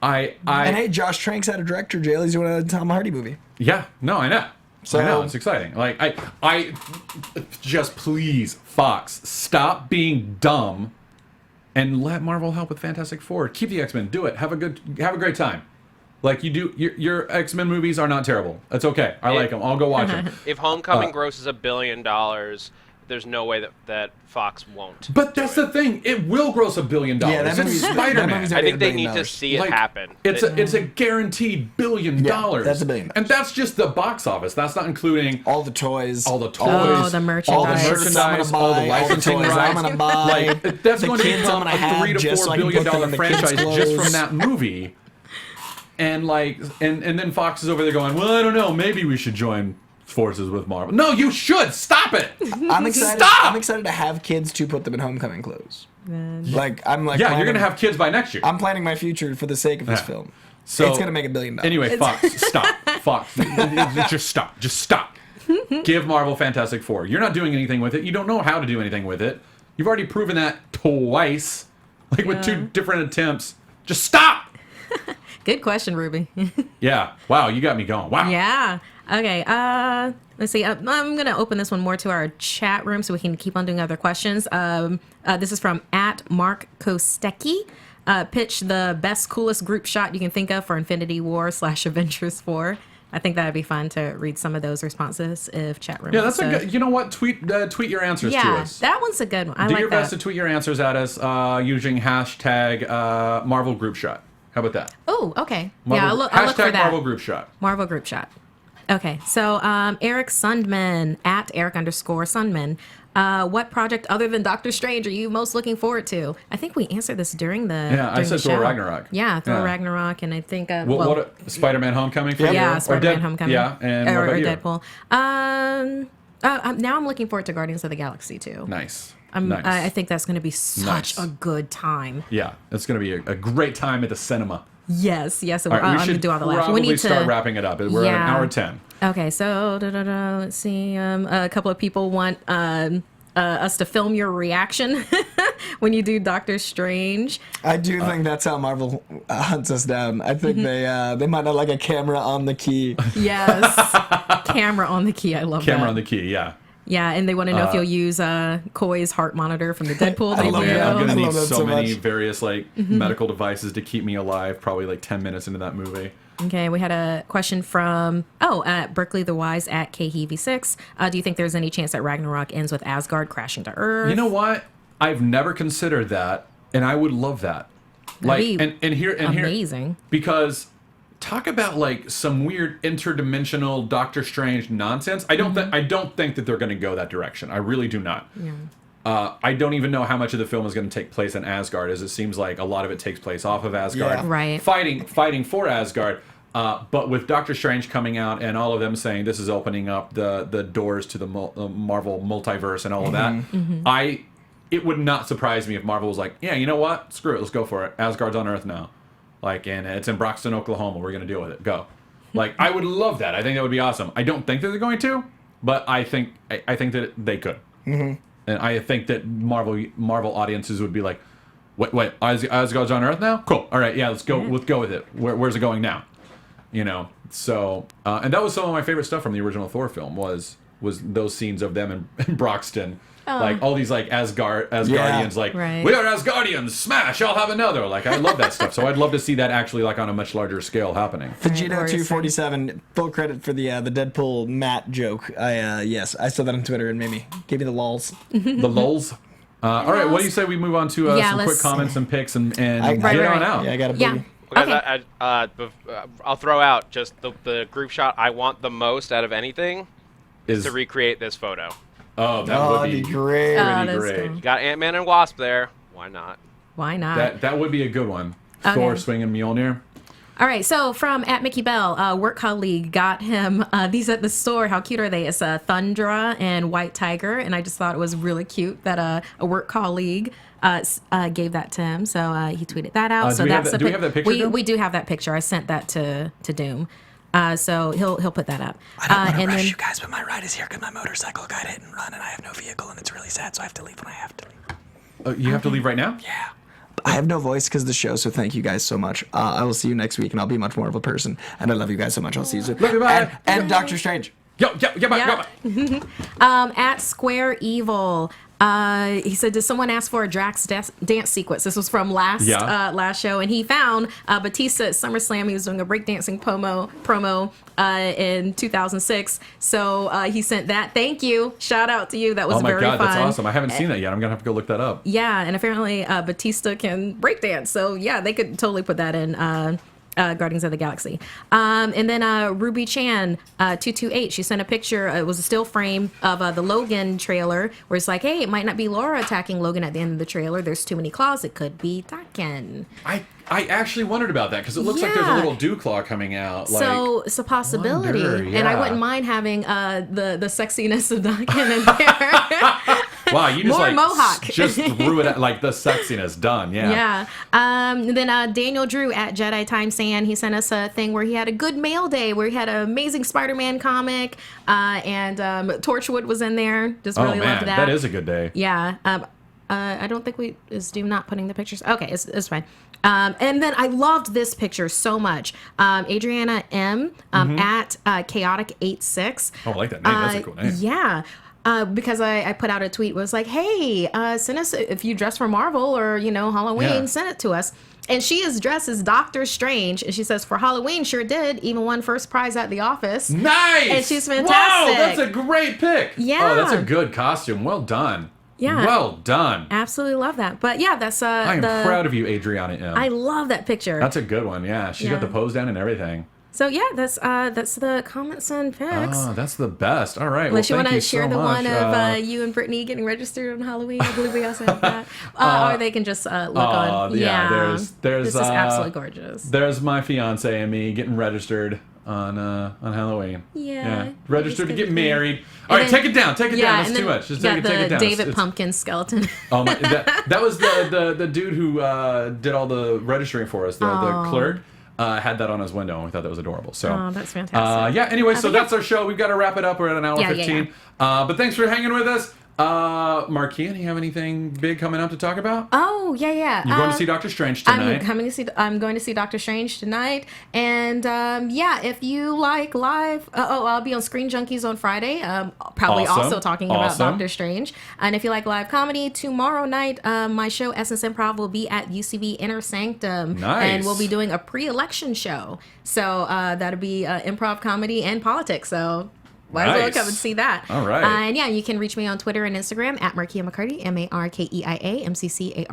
And hey, Josh Trank's out of director jail. He's doing a Tom Hardy movie. Yeah, no, I know. So I know, it's exciting. Like I just please, Fox, stop being dumb and let Marvel help with Fantastic Four. Keep the X-Men, do it. Have a great time. Like you do, your X-Men movies are not terrible. That's okay. I like them. I'll go watch them. If Homecoming grosses $1 billion, there's no way that Fox won't. But that's the thing. It will gross $1 billion. Yeah, that it's movie's- that Spider-Man. movie's I think they need to see it happen. It's a guaranteed $1 billion. that's $1 billion. And that's just the box office. That's not including all the toys. Oh, the merchandise. All the shirts I'm merchandise, gonna all buy, the licensing all the toys I'm rights. gonna buy. Like that's the going to kids become I'm a gonna have $3 to just so $4 I can billion put them in the kids' franchise just from clothes. that movie. And like, and then Fox is over there going, well, I don't know, maybe we should join forces with Marvel. No, you should stop it. I'm excited. Stop! I'm excited to have kids to put them in Homecoming clothes. Man. Yeah, you're gonna have kids by next year. I'm planning my future for the sake of this film. So it's gonna make $1 billion. Anyway, Fox, stop. Fox, just stop. Just stop. Give Marvel Fantastic Four. You're not doing anything with it. You don't know how to do anything with it. You've already proven that twice, like with 2 different attempts. Just stop. Good question, Ruby. Yeah. Wow, you got me going. Wow. Yeah. Okay. Let's see. I'm gonna open this one more to our chat room so we can keep on doing other questions. This is from @Mark Kostecki. Pitch the best, coolest group shot you can think of for Infinity War / Avengers 4. I think that'd be fun to read some of those responses if chat room. Yeah, that's a good. You know what? Tweet your answers to us. That one's a good one. I Do like your that. best to tweet your answers at us using hashtag Marvel Group Shot. How about that? Oh, okay. Marvel, I'll look hashtag for that. Marvel Group Shot. Marvel Group Shot. Okay, so Eric Sundman @Eric_Sundman. What project other than Doctor Strange are you most looking forward to? I think we answered this during the I said Thor Ragnarok. Yeah, Thor Ragnarok, and I think what Spider-Man Homecoming for you? Yeah, Or Spider-Man Homecoming. Yeah, and what or about you? Deadpool. Now I'm looking forward to Guardians of the Galaxy too. Nice. I think that's going to be such a good time. Yeah, it's going to be a great time at the cinema. Yes. All right, we I'm should gonna do all the laughs. probably We need start to wrapping it up. We're at an hour 10. Okay, so let's see. A couple of people want us to film your reaction when you do Doctor Strange. I do think that's how Marvel hunts us down. I think they might not like a camera on the key. Yes, camera on the key. I love that. Camera on the key. Yeah. Yeah, and they want to know if you'll use Coy's heart monitor from the Deadpool I love video. that. I'm gonna I need love that so so many much. various medical devices to keep me alive. Probably like 10 minutes into that movie. Okay, we had a question from at Berkeley the Wise @KHeV6. Do you think there's any chance that Ragnarok ends with Asgard crashing to Earth? You know what? I've never considered that, and I would love that. That'd Like, be here, amazing. Because talk about like some weird interdimensional Doctor Strange nonsense. I don't think that they're going to go that direction. I really do not. Yeah. I don't even know how much of the film is going to take place in Asgard, as it seems like a lot of it takes place off of Asgard. Yeah. Right. Fighting for Asgard. But with Doctor Strange coming out and all of them saying this is opening up the doors to the Marvel multiverse and all of that, it would not surprise me if Marvel was like, yeah, you know what? Screw it. Let's go for it. Asgard's on Earth now. Like, and it's in Broxton, Oklahoma. We're going to deal with it. Go. Like, I would love that. I think that would be awesome. I don't think that they're going to, but I think that they could. Mm-hmm. And I think that Marvel audiences would be like, wait, Asgard's on Earth now? Cool. All right, yeah, let's go. Let's go with it. Where's it going now? You know. So, and that was some of my favorite stuff from the original Thor film was those scenes of them in Broxton. Like all these like Asgardians, like Right. we are Asgardians, smash! I'll have another. Like I love that stuff. So I'd love to see that actually like on a much larger scale happening. Vegeta Right, 247, full credit for the Deadpool Matt joke. I saw that on Twitter and gave me the lols. The lulz. All right, what do you say we move on to some quick let's- comments and picks and Right, get on right. out? Yeah, I got a Yeah. boogie. Guys, I'll throw out just the group shot I want the most out of anything is to recreate this photo. Oh, that would be great. pretty that's great. cool. Got Ant-Man and Wasp there. Why not? Why not? That would be a good one. Okay. Thor swinging Mjolnir. All right, so from at Mickey Bell, work colleague got him these at the store. How cute are they? It's a Thundra and White Tiger, and I just thought it was really cute that a work colleague gave that to him. So he tweeted that out. Do we have that picture, Doom? We do have that picture. I sent that to Doom. So he'll put that up. I don't want to and rush then, you guys, but my ride is here because my motorcycle got hit and run, and I have no vehicle, and it's really sad, so I have to leave when I have to leave. You have to leave right now? Yeah. I have no voice because of the show, so thank you guys so much. I will see you next week, and I'll be much more of a person. And I love you guys so much. I'll see you soon. Love you, bye. And Doctor Strange. Yo, bye. at Square Evil. He said, "Did someone ask for a Drax dance sequence?" This was from last show, and he found Batista at SummerSlam. He was doing a breakdancing promo in 2006. So he sent that. Thank you, shout out to you. That was very fun. Oh my god, that's awesome! I haven't seen that yet. I'm gonna have to go look that up. Yeah, and apparently Batista can breakdance. So yeah, they could totally put that in. Guardians of the Galaxy. And then Ruby Chan, 228, she sent a picture. It was a still frame of the Logan trailer where it's like, hey, it might not be Laura attacking Logan at the end of the trailer. There's too many claws. It could be Daken. I actually wondered about that because it looks like there's a little dew claw coming out. So it's a possibility. Wonder, And I wouldn't mind having the sexiness of Daken in there. Wow, you just More mohawk. just threw it at like the sexiness. Done. Yeah. Yeah. And then Daniel Drew at Jedi Time Sand, he sent us a thing where he had a good mail day where he had an amazing Spider-Man comic, and Torchwood was in there. Just really loved that. That is a good day. Yeah. I don't think is Doom not putting the pictures. Okay, it's fine. And then I loved this picture so much. Adriana M at Chaotic86. Oh, I like that name. That's a cool name. Yeah. Because I put out a tweet was like, hey, send us if you dress for Marvel or Halloween, send it to us. And she is dressed as Doctor Strange, and she says for Halloween, sure did, even won first prize at the office. Nice. And she's fantastic. Wow, that's a great pick. Yeah. Oh, that's a good costume. Well done. Yeah. Well done. Absolutely love that. But yeah, that's I am proud of you, Adriana M. I love that picture. That's a good one. Yeah, she's got the pose down and everything. So yeah, that's the comments and picks. Oh, that's the best. All right. Unless well, you want to so share the much. one of you and Brittany getting registered on Halloween. I believe we also have that. Or they can just look on. Yeah. There's this is absolutely gorgeous. There's my fiance and me getting registered on Halloween. Yeah. Registered to get married. All right, take it down. Take it down. That's too much. Just take it down. David Pumpkin skeleton. Oh my! That was the dude who did all the registering for us. The clerk. Had that on his window, and we thought that was adorable. So, that's fantastic. Yeah. Anyway, so that's our show. We've got to wrap it up. We're at an hour 15. But thanks for hanging with us. Marquia, do you have anything big coming up to talk about? Oh yeah. You're going to see Doctor Strange tonight. I'm going to see Doctor Strange tonight, and if you like live, I'll be on Screen Junkies on Friday. Probably also talking about Doctor Strange. And if you like live comedy, tomorrow night, my show Essence Improv will be at UCB Inner Sanctum, and we'll be doing a pre-election show. So that'll be improv comedy and politics. So. Might as well come and see that. All right. And yeah, you can reach me on Twitter and Instagram at Markia McCarty, MarkeiaMcCarty,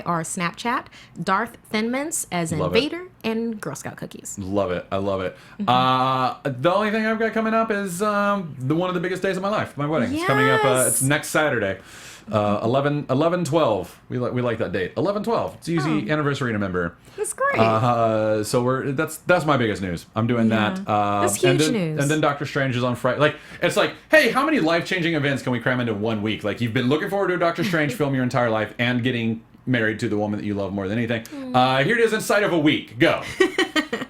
or Snapchat, Darth Thinmints, as in Vader, and Girl Scout cookies. Love it. I love it. The only thing I've got coming up is one of the biggest days of my life, my wedding. Yes. It's coming up. It's next Saturday. 11/12. We like that date. 11/12. It's easy anniversary to remember. That's great. So that's my biggest news. I'm doing that. That's huge news. And then Doctor Strange is on Friday. It's like, hey, how many life-changing events can we cram into 1 week? Like, you've been looking forward to a Doctor Strange film your entire life and getting married to the woman that you love more than anything. Here it is inside of a week. Go.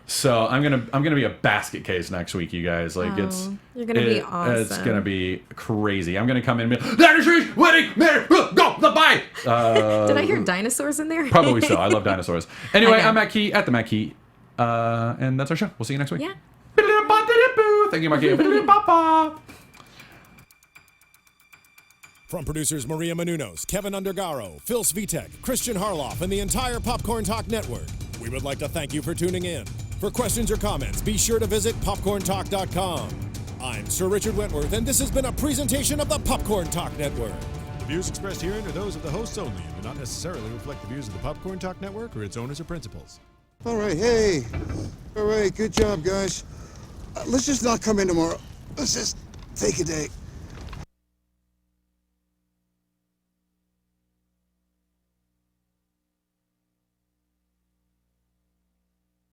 So I'm gonna be a basket case next week, you guys. Like you're gonna be awesome. It's gonna be crazy. I'm gonna come in and be Doctor Strange wedding, married, go, bye. Did I hear dinosaurs in there? Probably so. I love dinosaurs. Anyway, I'm Matt Key at the Matt Key, and that's our show. We'll see you next week. Yeah. Thank you, Matt Key. From producers Maria Menounos, Kevin Undergaro, Phil Svitek, Kristian Harloff, and the entire Popcorn Talk Network, we would like to thank you for tuning in. For questions or comments, be sure to visit popcorntalk.com. I'm Sir Richard Wentworth, and this has been a presentation of the Popcorn Talk Network. The views expressed herein are those of the hosts only and do not necessarily reflect the views of the Popcorn Talk Network or its owners or principals. All right, hey. All right, good job, guys. Let's just not come in tomorrow. Let's just take a day.